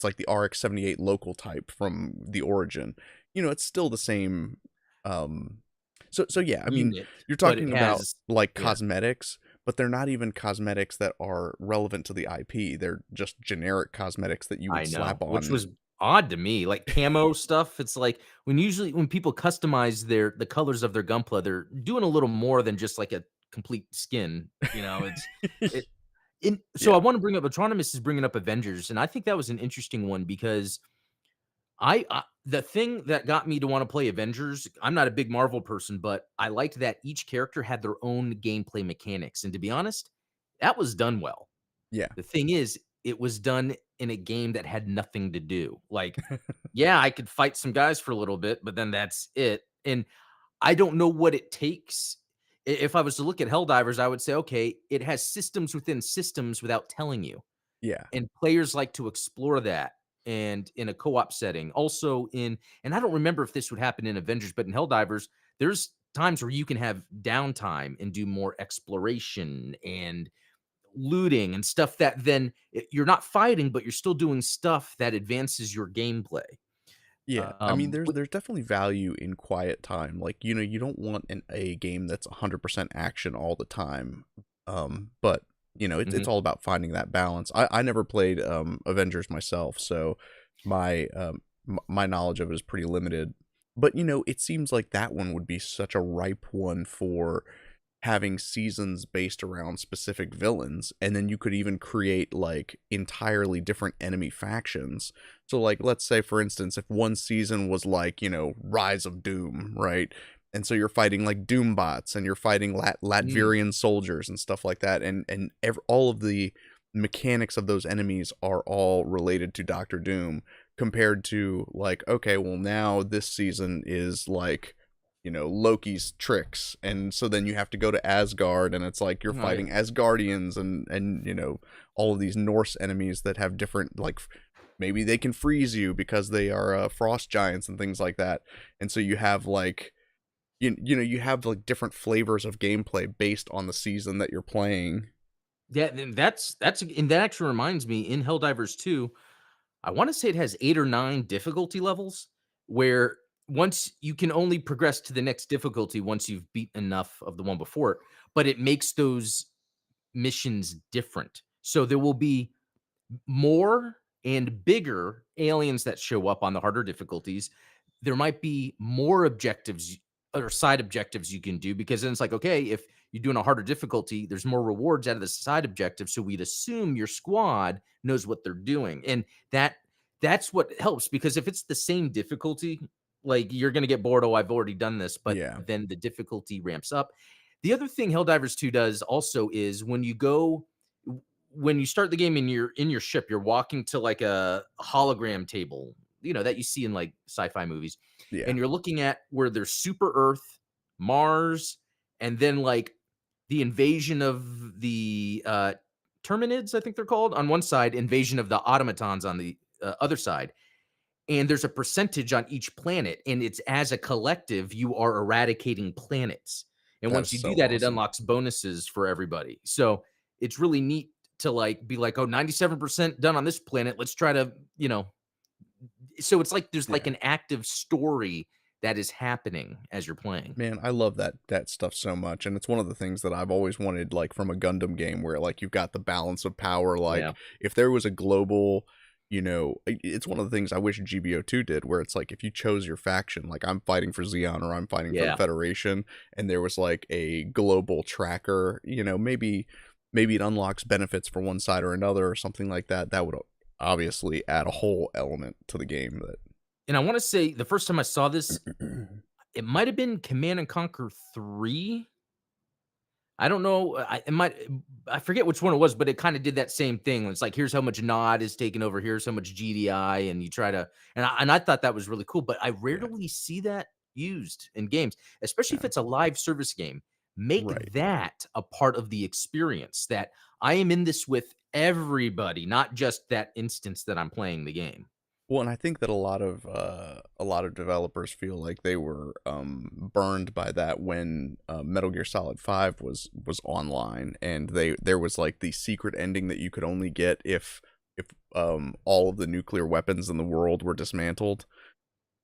like the RX-78 local type from the origin. It's still the same. Um, so yeah, I mean, Unit, you're but it talking about has like yeah. cosmetics, but they're not even cosmetics that are relevant to the IP. They're just generic cosmetics that you would I know, slap which on. was odd to me, like camo stuff, it's like when people customize the colors of their Gunpla, they're doing a little more than just like a complete skin, it so Yeah, I wanna bring up Autonomous is bringing up Avengers, and I think that was an interesting one because the thing that got me to wanna play Avengers, I'm not a big Marvel person, but I liked that each character had their own gameplay mechanics, and to be honest, that was done well. yeah, The thing is, it was done in a game that had nothing to do. Like, yeah, I could fight some guys for a little bit, but then that's it. And I don't know what it takes. If I was to look at Helldivers, I would say, okay, it has systems within systems without telling you. yeah, And players like to explore that and in a co-op setting. Also and I don't remember if this would happen in Avengers, but in Helldivers, there's times where you can have downtime and do more exploration and looting and stuff that then you're not fighting, but you're still doing stuff that advances your gameplay. yeah. I mean, there's With there's definitely value in quiet time. Like, you don't want a game that's 100% action all the time. But it's Mhm. all about finding that balance. I never played Avengers myself, so my knowledge of it is pretty limited. But it seems like that one would be such a ripe one for having seasons based around specific villains, and then you could even create like entirely different enemy factions. So like let's say for instance if one season was like, Rise of Doom, right? And so you're fighting like Doom bots and you're fighting Mm. Latvian soldiers and stuff like that, and all of the mechanics of those enemies are all related to Doctor Doom, compared to like, okay, well now this season is like, Loki's tricks, and so then you have to go to Asgard, and it's like you're Oh, yeah. fighting Asgardians and all of these Norse enemies that have different like maybe they can freeze you because they are frost giants and things like that, and so you have like you have like different flavors of gameplay based on the season that you're playing. Yeah, then and that actually reminds me, in Helldivers 2, I wanna say it has 8 or 9 difficulty levels, where once you can only progress to the next difficulty once you've beat enough of the one before it, but it makes those missions different. So there will be more and bigger aliens that show up on the harder difficulties. There might be more objectives or side objectives you can do, because then it's like, okay, if you're doing a harder difficulty, there's more rewards out of the side objective. So we'd assume your squad knows what they're doing. And that's what helps, because if it's the same difficulty, like you're gonna get bored. Oh, I've already done this, but Yeah, then the difficulty ramps up. The other thing Helldivers 2 does also is when you start the game and you're in your ship, you're walking to like a hologram table, that you see in like sci-fi movies, yeah, and you're looking at where there's super Earth, Mars, and then like the invasion of the Terminids, I think they're called, on one side, invasion of the automatons on the other side. And there's a percentage on each planet, and it's as a collective, you are eradicating planets. And that is once you do so that, it awesome. unlocks bonuses for everybody. So it's really neat to like be like, oh, 97% done on this planet. Let's try to, so it's like there's like Yeah. an active story that is happening as you're playing. Man, I love that stuff so much, and it's one of the things that I've always wanted, like from a Gundam game, where like you've got the balance of power. Yeah. Like if there was a global, it's one of the things I wish GBO2 did, where it's like if you chose your faction, like I'm fighting for Xeon or I'm fighting for the Yeah. Federation, and there was like a global tracker, maybe it unlocks benefits for one side or another or something like that. That would obviously add a whole element to the game And I want to say the first time I saw this, that it might have been Command and Conquer 3. I don't know, I forget which one it was, but it kinda did that same thing. It's like, here's how much nod is taken over, here's how much GDI, and you try to, and I thought that was really cool, but I yeah, rarely see that used in games, especially if yeah, it's a live service game. Make right. that a part of the experience, that I am in this with everybody, not just that instance that I'm playing the game. Well, and I think that a lot of developers feel like they were burned by that when Metal Gear Solid 5 was online, and there was like the secret ending that you could only get if all of the nuclear weapons in the world were dismantled.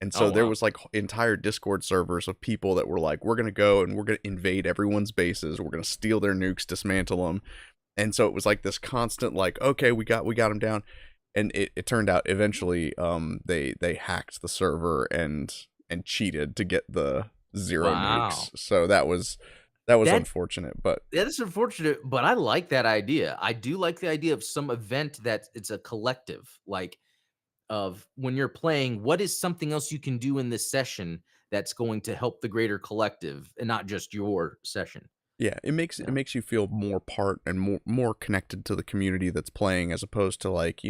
And Oh, so there wow. was like entire Discord servers of people that were like, we're gonna go and we're gonna invade everyone's bases, we're gonna steal their nukes, dismantle them. And so it was like this constant like, okay, we got him down, and it turned out eventually they hacked the server and cheated to get the zero nukes. Wow. So that was That unfortunate, but That is unfortunate, but I like that idea. I do like the idea of some event that it's a collective, like, of when you're playing, what is something else you can do in this session that's going to help the greater collective and not just your session? yeah, it Yeah. makes you feel more part and more connected to the community that's playing, as opposed to like,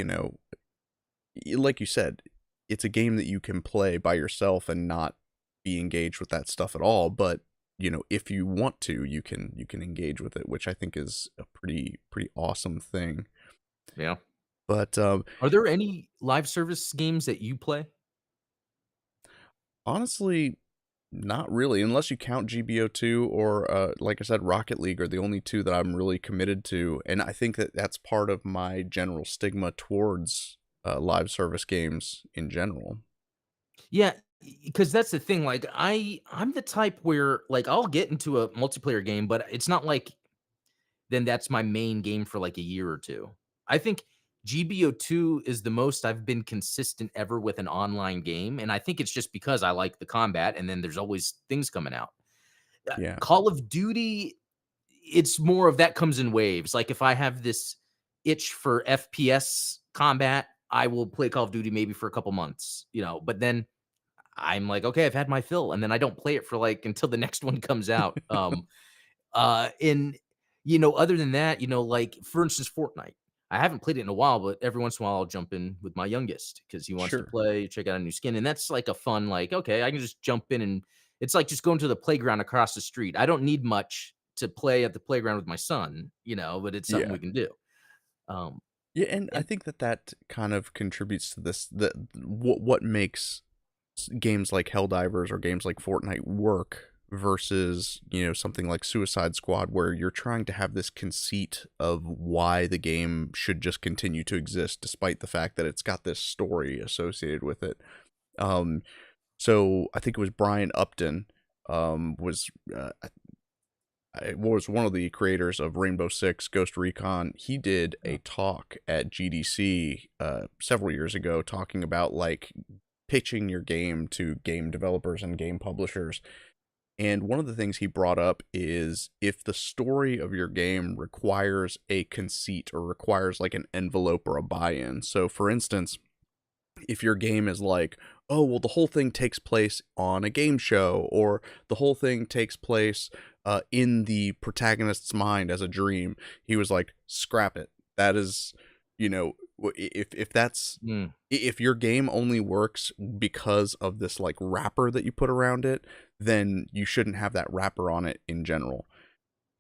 like you said, it's a game that you can play by yourself and not be engaged with that stuff at all. But if you want to, you can engage with it, which I think is a pretty awesome thing. Yeah. But Are there any live service games that you play? honestly, not really, unless you count GBO2 or like I said, Rocket League are the only two that I'm really committed to, and I think that that's part of my general stigma towards live service games in general. Yeah, because that's the thing. Like, I'm the type where like I'll get into a multiplayer game, but it's not like then that's my main game for like a year or two. I think GBO2 is the most I've been consistent ever with an online game, and I think it's just because I like the combat, and then there's always things coming out. Yeah, Call of Duty, it's more of that comes in waves. Like if I have this itch for FPS combat, I will play Call of Duty maybe for a couple months, but then I'm like, okay, I've had my fill, and then I don't play it for like until the next one comes out. And other than that, like for instance, Fortnite. I haven't played it in a while, but every once in a while I'll jump in with my youngest because he wants to sure. play, check out a new skin. And that's like a fun, like, okay, I can just jump in and it's like just going to the playground across the street. I don't need much to play at the playground with my son, but it's something Yeah. we can do. Um, Yeah, and I and think that kind of contributes to this, what makes games like Helldivers or games like Fortnite work versus, something like Suicide Squad, where you're trying to have this conceit of why the game should just continue to exist despite the fact that it's got this story associated with it. Um, so I think it was Brian Upton, was one of the creators of Rainbow Six Ghost Recon. He did a oh, talk at GDC several years ago talking about like pitching your game to game developers and game publishers. And one of the things he brought up is if the story of your game requires a conceit or requires like an envelope or a buy-in. So for instance, if your game is like, oh, well, the whole thing takes place on a game show, or the whole thing takes place in the protagonist's mind as a dream, he was like, scrap it. That is, if that's mm, if your game only works because of this like wrapper that you put around it, then you shouldn't have that wrapper on it in general.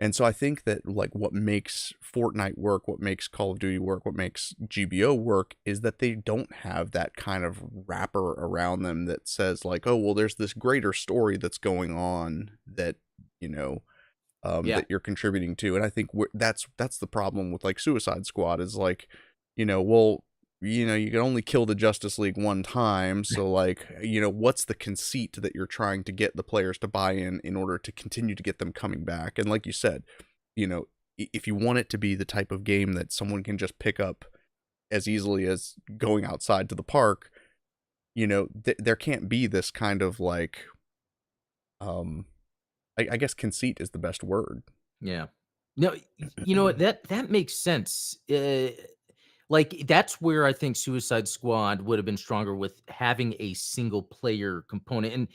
And so I think that like what makes Fortnite work, what makes Call of Duty work, what makes GBO work is that they don't have that kind of wrapper around them that says like, oh, well, there's this greater story that's going on that, you know, yeah. that you're contributing to. And I think that's the problem with like Suicide Squad is like, well, you can only kill the Justice League one time. So like, what's the conceit that you're trying to get the players to buy in order to continue to get them coming back? And like you said, if you want it to be the type of game that someone can just pick up as easily as going outside to the park, there can't be this kind of like, um, I guess conceit is the best word. Yeah. No, you know what? That makes sense. Like that's where I think Suicide Squad would have been stronger with having a single player component, and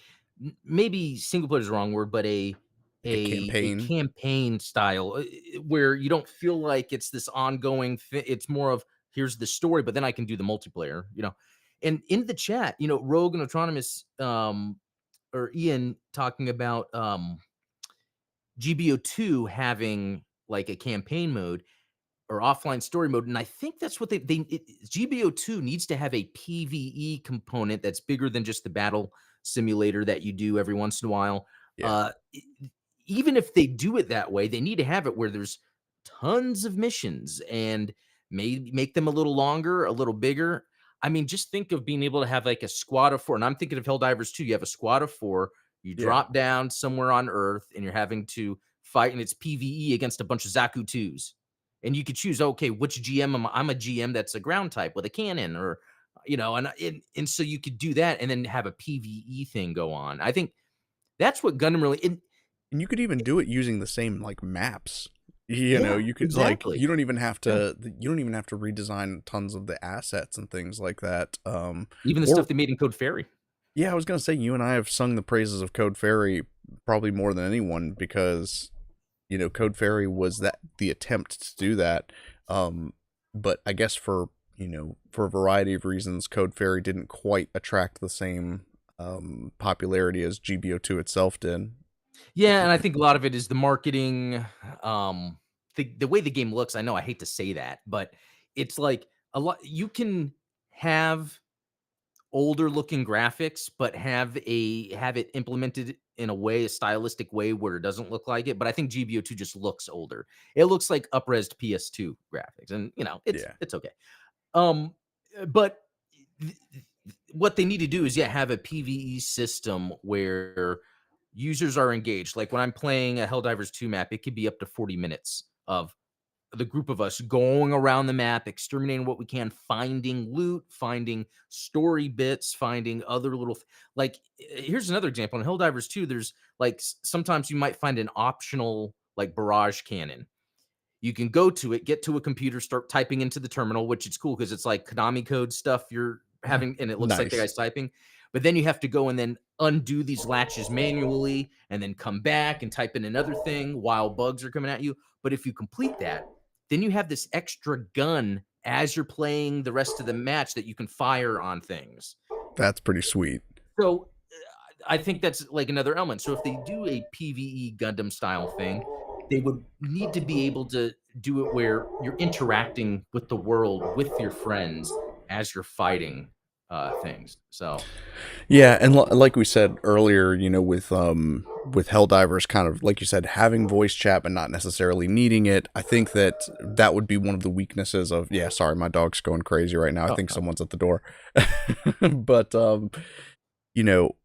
maybe single player is the wrong word, but a Like a campaign. campaign style where you don't feel like it's this ongoing thing. It's more of here's the story, but then I can do the multiplayer. And in the chat, Rogue and Autonomous or Ian talking about GBO2 having like a campaign mode or offline story mode, and I think that's what GBO2 needs to have a PvE component that's bigger than just the battle simulator that you do every once in a while. Yeah. Uh, e Even if they do it that way, they need to have it where there's tons of missions and maybe make them a little longer, a little bigger. I mean, just think of being able to have like a squad of 4, and I'm thinking of Helldivers too. You have a squad of 4, you Yeah. drop down somewhere on Earth, and you're having to fight, and it's PvE against a bunch of Zaku 2s. And you could choose, okay, which GM am I? I'm a GM that's a ground type with a cannon, or and so you could do that and then have a PvE thing go on. I think that's what Gundam really. And you could even do it using the same like maps. Yeah, You could like exactly. you don't even have Yeah. to redesign tons of the assets and things like that. Even the stuff Or they made in Code Fairy. yeah, I was gonna say you and I have sung the praises of Code Fairy probably more than anyone because Code Fairy was the attempt to do that. But I guess for a variety of reasons, Code Fairy didn't quite attract the same popularity as GBO2 itself did. Yeah, and I think a lot of it is the marketing, the way the game looks. I know I hate to say that, but it's like a lot you can have older looking graphics, but have it implemented in a way, a stylistic way where it doesn't look like it. But I think GBO2 just looks older. It looks like up-resed PS2 graphics, and Yeah, it's okay. Um, but what they need to do is have a PvE system where users are engaged. Like when I'm playing a Helldivers 2 map, it could be up to 40 minutes of the group of us going around the map, exterminating what we can, finding loot, finding story bits, finding other little like here's another example in Helldivers 2. There's like sometimes you might find an optional like barrage cannon. You can go to it, get to a computer, start typing into the terminal, which is cool because it's like Konami code stuff you're having, and it looks like the Nice. guy's typing. But then you have to go and then undo these latches manually and then come back and type in another thing while bugs are coming at you. But if you complete that, then you have this extra gun as you're playing the rest of the match that you can fire on things. That's pretty sweet. So I think that's like another element. So if they do a PvE Gundam style thing, they would need to be able to do it where you're interacting with the world with your friends as you're fighting things. So Yeah, and like we said earlier, with Helldivers, kind of like you said, having voice chat but not necessarily needing it. I think that would be one of the weaknesses of. Yeah, sorry, my dog's going crazy right now. I oh, think oh, someone's at the door. But you know,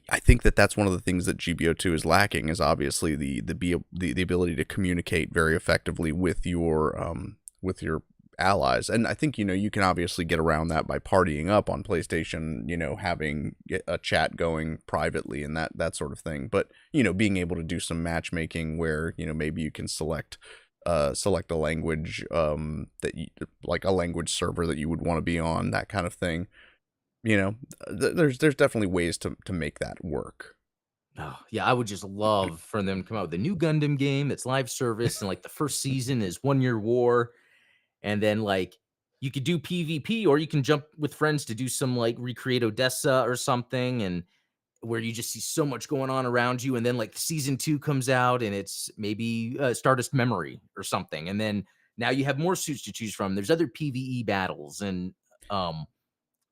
I think that's one of the things that GBO2 is lacking, is obviously the ability to communicate very effectively with your allies. And I think you can obviously get around that by partying up on PlayStation, having a chat going privately and that sort of thing. But being able to do some matchmaking where maybe you can select a language like a language server that you would want to be on, that kind of thing. There's definitely ways to make that work. oh, yeah, I would just love for them to come out with a new Gundam game that's live service and like the first season is 1 year war. And then like you could do PvP or you can jump with friends to do some like recreate Odessa or something. And where you just see so much going on around you, and then like season 2 comes out and it's maybe Stardust Memory or something, and then now you have more suits to choose from. There's other PvE battles, and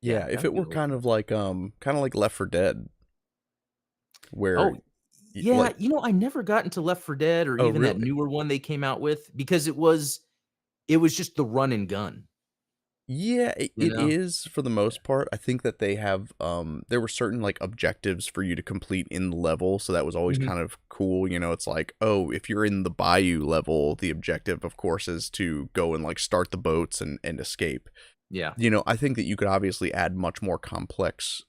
yeah, Yeah, that if would it be were really cool. kind of like Left 4 Dead, where Oh yeah, like. I never got into Left 4 Dead or Oh, even that really? newer one they came out with because it was just the run and gun, Yeah, it, you it know. is for the most part. I think that they have there were certain like objectives for you to complete in the level, so that was always Mhm. kind of cool. It's like, oh, if you're in the bayou level, the objective of course is to go and like start the boats and escape. Yeah, I think that you could obviously add much more complex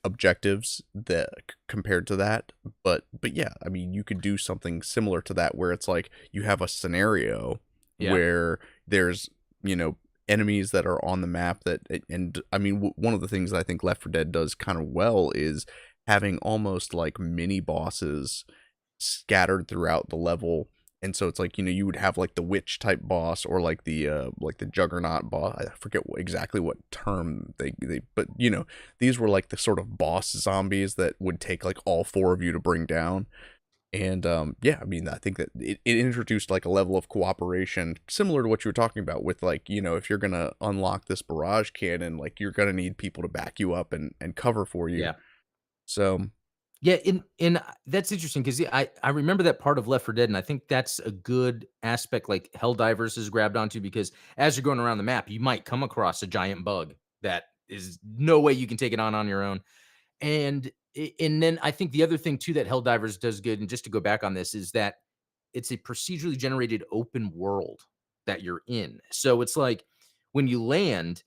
objectives that compared to that. But yeah, I mean, you could do something similar to that where it's like you have a scenario yeah, where there's, you know, enemies that are on the map and I mean, one of the things that I think Left 4 Dead does kind of well is having almost like mini bosses scattered throughout the level. And so it's like, you would have like the witch type boss or like the juggernaut boss. I forget exactly what term they but these were like the sort of boss zombies that would take like all four of you to bring down. And yeah, I mean, I think that it introduced like a level of cooperation similar to what you were talking about with like, if you're gonna unlock this barrage cannon, like you're gonna need people to back you up and cover for you. yeah. So Yeah, and that's interesting because yeah, I remember that part of Left 4 Dead, and I think that's a good aspect. Like Helldivers is grabbed onto because as you're going around the map, you might come across a giant bug that is no way you can take it on your own. And then I think the other thing too that Helldivers does good, and just to go back on this, is that it's a procedurally generated open world that you're in. So it's like when you land,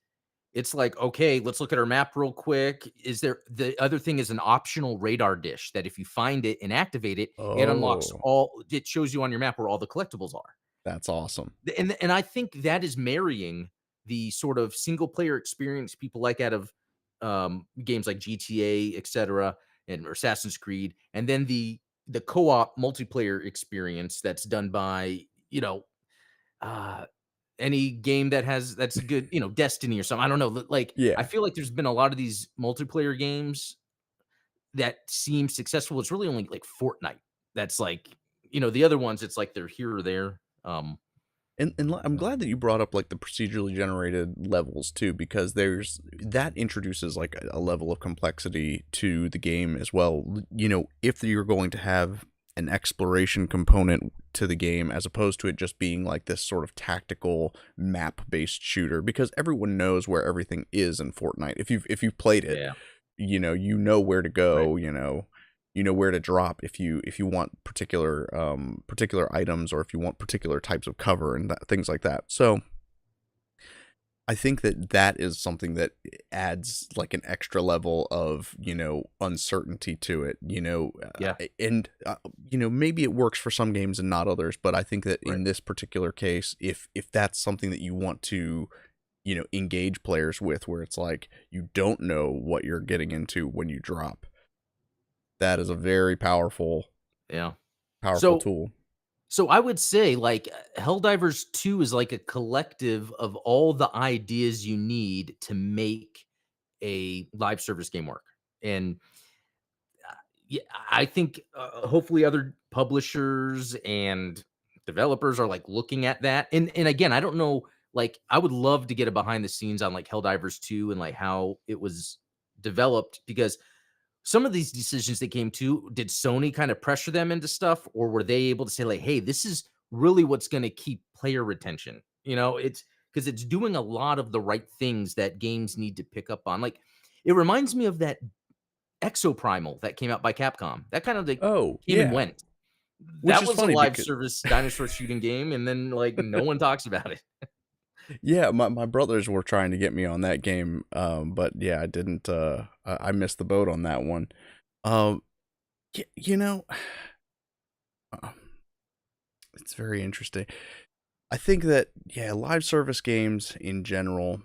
it's like, okay, let's look at our map real quick. Is there the other thing is an optional radar dish that if you find it and activate it, it unlocks oh, it shows you on your map where all the collectibles are. that's awesome. And I think that is marrying the sort of single player experience people like out of games like GTA, etc., and Assassin's Creed, and then the co-op multiplayer experience that's done by uh any game that's good, Destiny or something. I don't know. Like, I Yeah. feel like there's been a lot of these multiplayer games that seem successful. It's really only like Fortnite. That's like, the other ones, it's like they're here or there. I'm So glad that you brought up like the procedurally generated levels too, because there's that introduces like a level of complexity to the game as well. If you're going to have an exploration component to the game as opposed to it just being like this sort of tactical map based shooter, because everyone knows where everything is in Fortnite. If you've played it, yeah, you know where to right. go, you know where to drop if you want particular items, or if you want particular types of cover and things like that. So I think that that is something that adds like an extra level of, uncertainty to it, Yeah, and maybe it works for some games and not others, but I think that right. in this particular case, if that's something that you want to, engage players with, where it's like you don't know what you're getting into when you drop, that is a very Yeah. powerful So tool. so I would say, like, Helldivers 2 is like a collective of all the ideas you need to make a live service game work. And yeah, I think hopefully other publishers and developers are like looking at that. And again, I don't know. Like, I would love to get a behind the scenes on like Helldivers 2 and like how it was developed, because some of these decisions they came to, did Sony kind of pressure them into stuff, or were they able to say like, "Hey, this is really what's going to keep player retention." It's because it's doing a lot of the right things that games need to pick up on. Like, it reminds me of that Exoprimal that came out by Capcom. That kind of like Oh came and yeah, went. which That is was a funny live because service dinosaur shooting game, and then like no one talks about it. yeah, my brothers were trying to get me on that game, but yeah, I didn't. I missed the boat on that one. Um, y- you know, uh, it's very interesting. I think that yeah, live service games in general,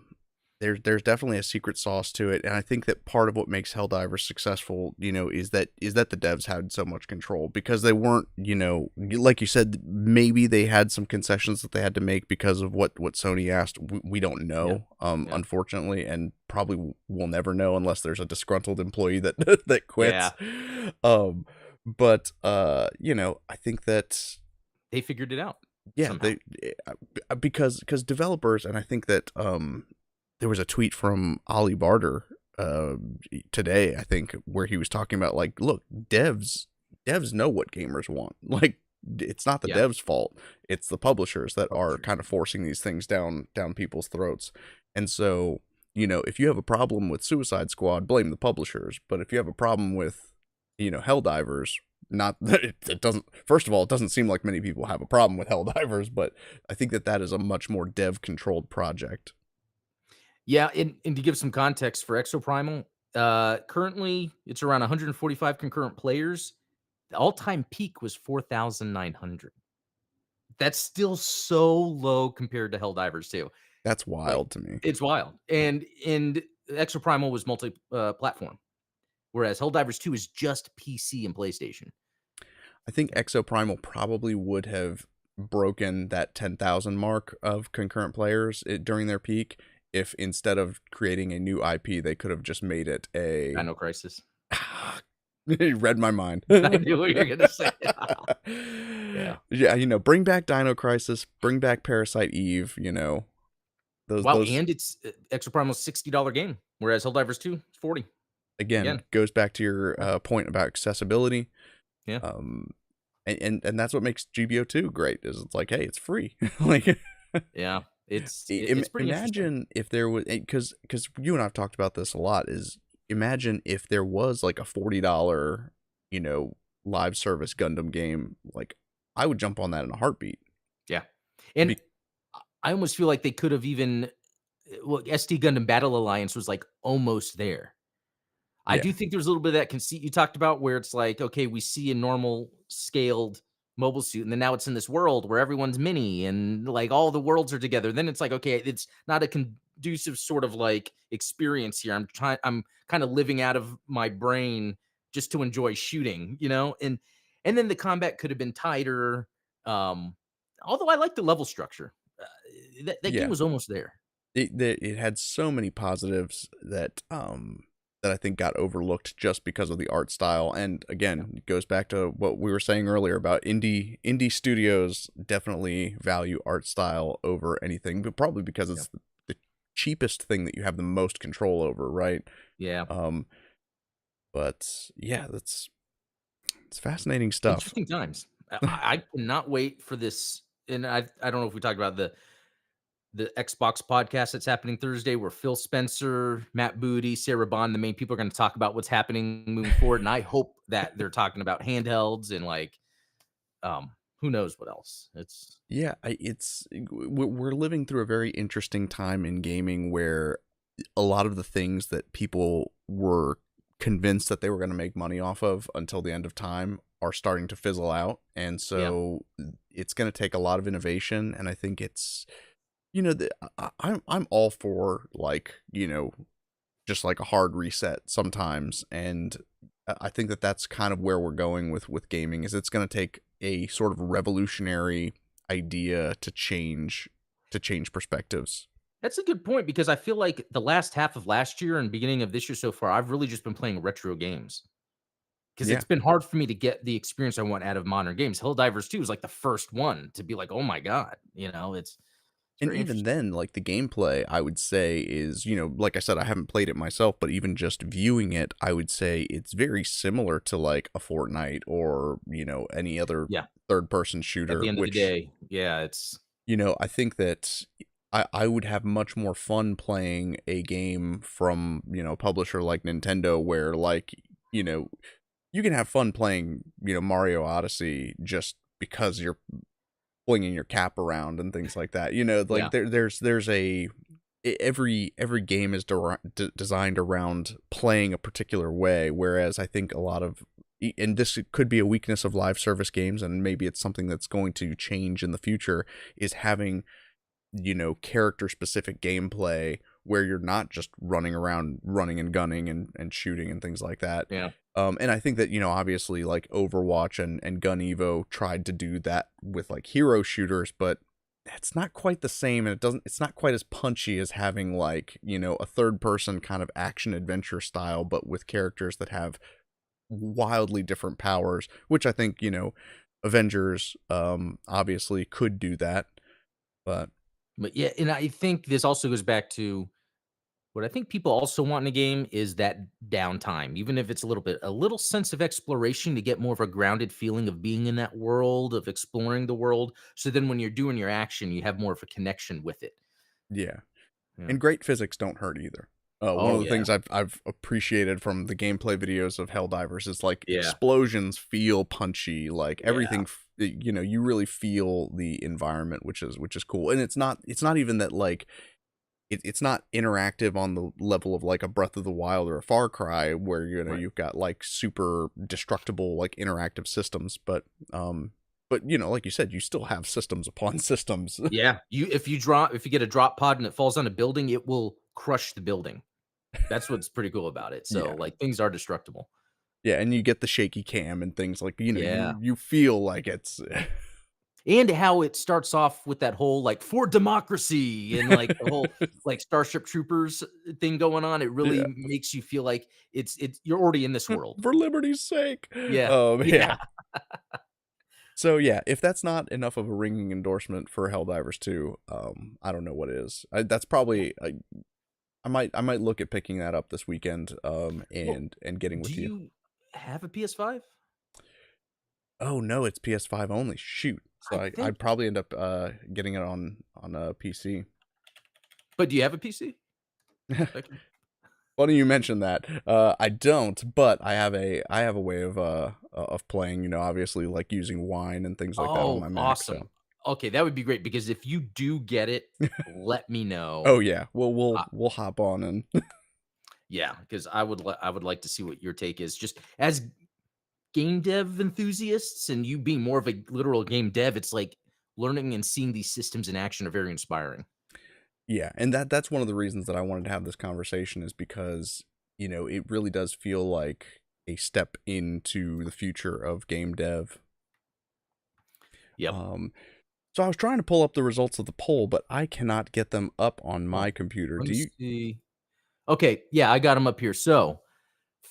there's definitely a secret sauce to it, and I think that part of what makes Helldivers successful, is that the devs had so much control, because they weren't, like you said, maybe they had some concessions that they had to make because of what Sony asked. We don't Yeah, know, yeah, unfortunately, and probably we'll never know unless there's a disgruntled employee that that yeah. quits. Um, but I think that They figured it out yeah, somehow. because developers, and I think that there was a tweet from Ollie Barter uh today, I think, where he was talking about like, look, devs know what gamers want. Like, it's not the Yeah, devs' fault. It's the publishers that are publishers. kind of forcing these things down people's throats. And so, if you have a problem with Suicide Squad, blame the publishers. But if you have a problem with, Helldivers, not that it doesn't, first of all, it doesn't seem like many people have a problem with Helldivers, but I think that that is a much more dev controlled project. Yeah, and to give some context for Exoprimal, currently it's around 145 concurrent players. The all-time peak was 4,900. That's still so low compared to Helldivers 2. That's Like, wild to me. it's wild. And Exoprimal was multi platform, whereas Helldivers 2 is just PC and PlayStation. I think Exoprimal probably would have broken that 10,000 mark of concurrent players during their peak, if instead of creating a new IP, they could have just made it a. Dino Crisis. He read my mind. I knew what you were gonna say. Yeah. Yeah, bring back Dino Crisis, bring back Parasite Eve, Wow, those and it's Exoprimal's $60 game, whereas Helldivers 2 is 40. again Again. goes back to your Yeah. point about accessibility. Yeah. Um, and that's what makes GBO2 great, is it's like, hey, it's free. Like, Yeah. It's pretty interesting. imagine if there was, because you and I've talked about this a lot, is imagine if there was like a $40, you know, live service Gundam game. Like, I would jump on that in a heartbeat. Yeah. And Be- I almost feel like they could have even well, SD Gundam Battle Alliance was like almost there. I yeah, do think there's a little bit of that conceit you talked about where it's like, okay, we see a normal scaled mobile suit, and then now it's in this world where everyone's mini and like all the worlds are together. Then it's like, okay, it's not a conducive sort of like experience here. I'm kind of living out of my brain just to enjoy shooting. And then the combat could have been tighter. Um, although I like the level structure. That game yeah. was almost there. It had so many positives that I think got overlooked just because of the art style. And Yeah. again, it goes back to what we were saying earlier about indie studios definitely value art style over anything, but probably because Yeah. it's the cheapest thing that you have the most control over, right? Yeah. Um, but yeah, it's fascinating stuff. Interesting times. I cannot wait for this, and I don't know if we talked about the Xbox podcast that's happening Thursday, where Phil Spencer, Matt Booty, Sarah Bond, the main people, are going to talk about what's happening moving forward. And I hope that they're talking about handhelds and like who knows what else. It's Yeah, we're living through a very interesting time in gaming where a lot of the things that people were convinced that they were going to make money off of until the end of time are starting to fizzle out, and yeah, so it's going to take a lot of innovation. And I think it's, I'm all for, like, just like a hard reset sometimes. And I think that that's kind of where we're going with gaming, is it's going to take a sort of revolutionary idea to change perspectives. that's a good point because I feel like the last half of last year and beginning of this year so far, I've really just been playing retro games because Yeah. it's been hard for me to get the experience I want out of modern games. Helldivers 2 is like the first one to be like, oh my god, it's And very even interesting. then, like, the gameplay, I would say, is, like I said, I haven't played it myself, but even just viewing it, I would say it's very similar to like a Fortnite or, any other Yeah, third person at shooter, the end of the which, day, yeah, it's I think that I would have much more fun playing a game from, a publisher like Nintendo, where, like, you know, you can have fun playing, Mario Odyssey just because you're flinging your cap around and things like that. Like, yeah, there's every game is designed around playing a particular way, whereas I think a lot of, and this could be a weakness of live service games, and maybe it's something that's going to change in the future, is having, character specific gameplay where you're not just running around running and gunning and shooting and things like that. yeah, And I think that, obviously, like Overwatch and Gun Evo tried to do that with like hero shooters, but it's not quite the same, and it's not quite as punchy as having, like, a third person kind of action adventure style, but with characters that have wildly different powers, which I think, Avengers obviously could do that. But but yeah, and I think this also goes back to what I think people also want in a game is that downtime, even if it's a little sense of exploration to get more of a grounded feeling of being in that world, of exploring the world. So then when you're doing your action, you have more of a connection with it. yeah. Yeah. And great physics don't hurt either. One of Oh the yeah. things I've appreciated from the gameplay videos of Helldivers is, like, Yeah. explosions feel punchy, like Yeah. everything, you really feel the environment, which is cool. And it's not even that, like, it's not interactive on the level of like a Breath of the Wild or a Far Cry, where, Right. you've got like super destructible, like, interactive systems, but like you said, you still have systems upon systems. Yeah. If you get a drop pod and it falls on a building, it will crush the building. That's what's pretty cool about it. So Yeah. like things are destructible. Yeah, and you get the shaky cam and things like, Yeah. you feel like it's And how it starts off with that whole, like, "For democracy," and, like, the whole, like, Starship Troopers thing going on, it really yeah, makes you feel like it's you're already in this world. for liberty's sake. Yeah. Yeah. Yeah. So yeah, if that's not enough of a ringing endorsement for Helldivers 2, I don't know what is. That's probably, I might look at picking that up this weekend, Well, and getting do with you. you have a PS5? Oh no, it's PS5 only. Shoot. So I I'd think probably end up getting it on a PC. but do you have a PC? That can Funny you mentioned that. I don't, but I have a way of playing. Obviously, like, using wine and things like that on Oh, my Mac. So, awesome. Okay, that would be great because if you do get it, let me oh know. yeah, we'll Uh, we'll hop on and yeah, because I would like to see what your take is. Just as game dev enthusiasts and you being more of a literal game dev, it's like learning and seeing these systems in action are very inspiring. yeah, and that's one of the reasons that I wanted to have this conversation, is because, it really does feel like a step into the future of game dev. Yep. Um, so I was trying to pull up the results of the poll, but I cannot get them up on Oh, my computer. let Do me you? see. Okay, yeah, I got them up here. So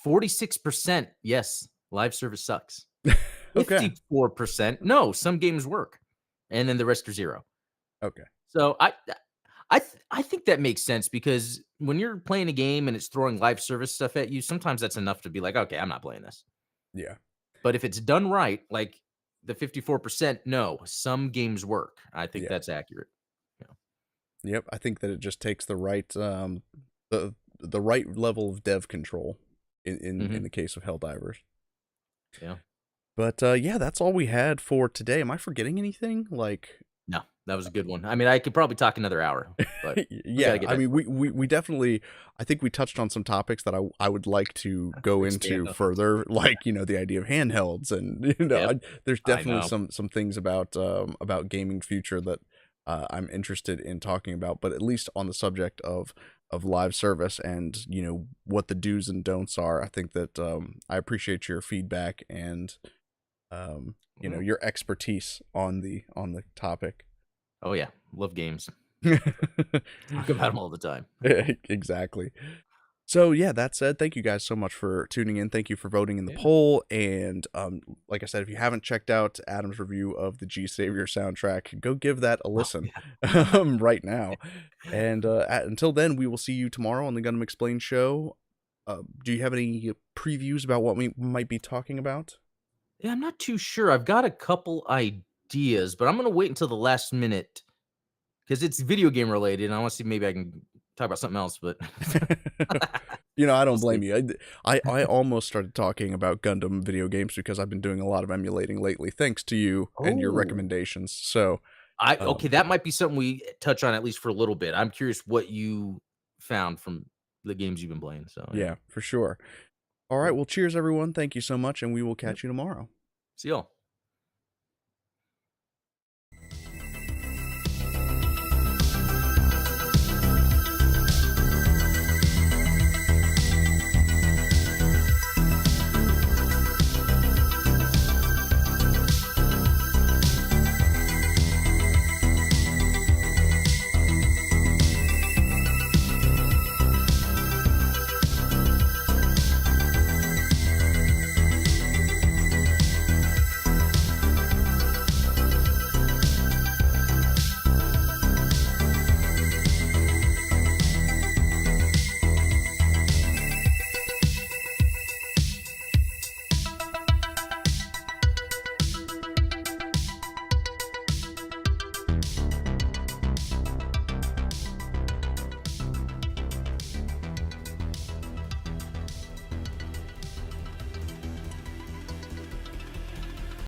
46%, yes, live service sucks. Okay. 54%, no, some games work. And then the rest are zero. Okay. So I think that makes sense because when you're playing a game and it's throwing live service stuff at you, sometimes that's enough to be like, okay, I'm not playing this. Yeah. But if it's done right, like the 54%, no, some games work. I think Yeah. that's accurate. Yeah. Yep, I think that it just takes the right level of dev control in Mhm. the case of Helldivers. Yeah. But yeah, that's all we had for today. Am I forgetting anything? Like, No, that was a good one. I mean, I could probably talk another hour, but we gotta yeah, get I back mean, to work. we definitely, I think we touched on some topics that I would like to go Expand into on. further, like, the idea of handhelds, and Yep, there's I definitely know. some things about gaming future that I'm interested in talking about. But at least on the subject of live service and what the do's and don'ts are, I think that I appreciate your feedback and Well, your expertise on the topic. oh, yeah, love games. Talk about them all the time. Exactly. So yeah, that said, thank you guys so much for tuning in. Thank you for voting in the Yeah. poll. And like I said, if you haven't checked out Adam's review of the G Savior soundtrack, go give that a Oh, listen yeah. right now. And until then, we will see you tomorrow on the Gundam Explained show. Do you have any previews about what we might be talking about? Yeah, I'm not too sure. I've got a couple ideas, but I'm gonna wait until the last minute because it's video game related, and I wanna see maybe I can talk about something else, but I we'll don't see. blame you. I almost started talking about Gundam video games because I've been doing a lot of emulating lately, thanks to you and your Oh. recommendations. So, I okay, um, that might be something we touch on at least for a little bit. I'm curious what you found from the games you've been playing, so yeah. yeah, for sure. All right, Cool. well, cheers, everyone. Thank you so much, and we will Yep. catch you tomorrow. See y'all.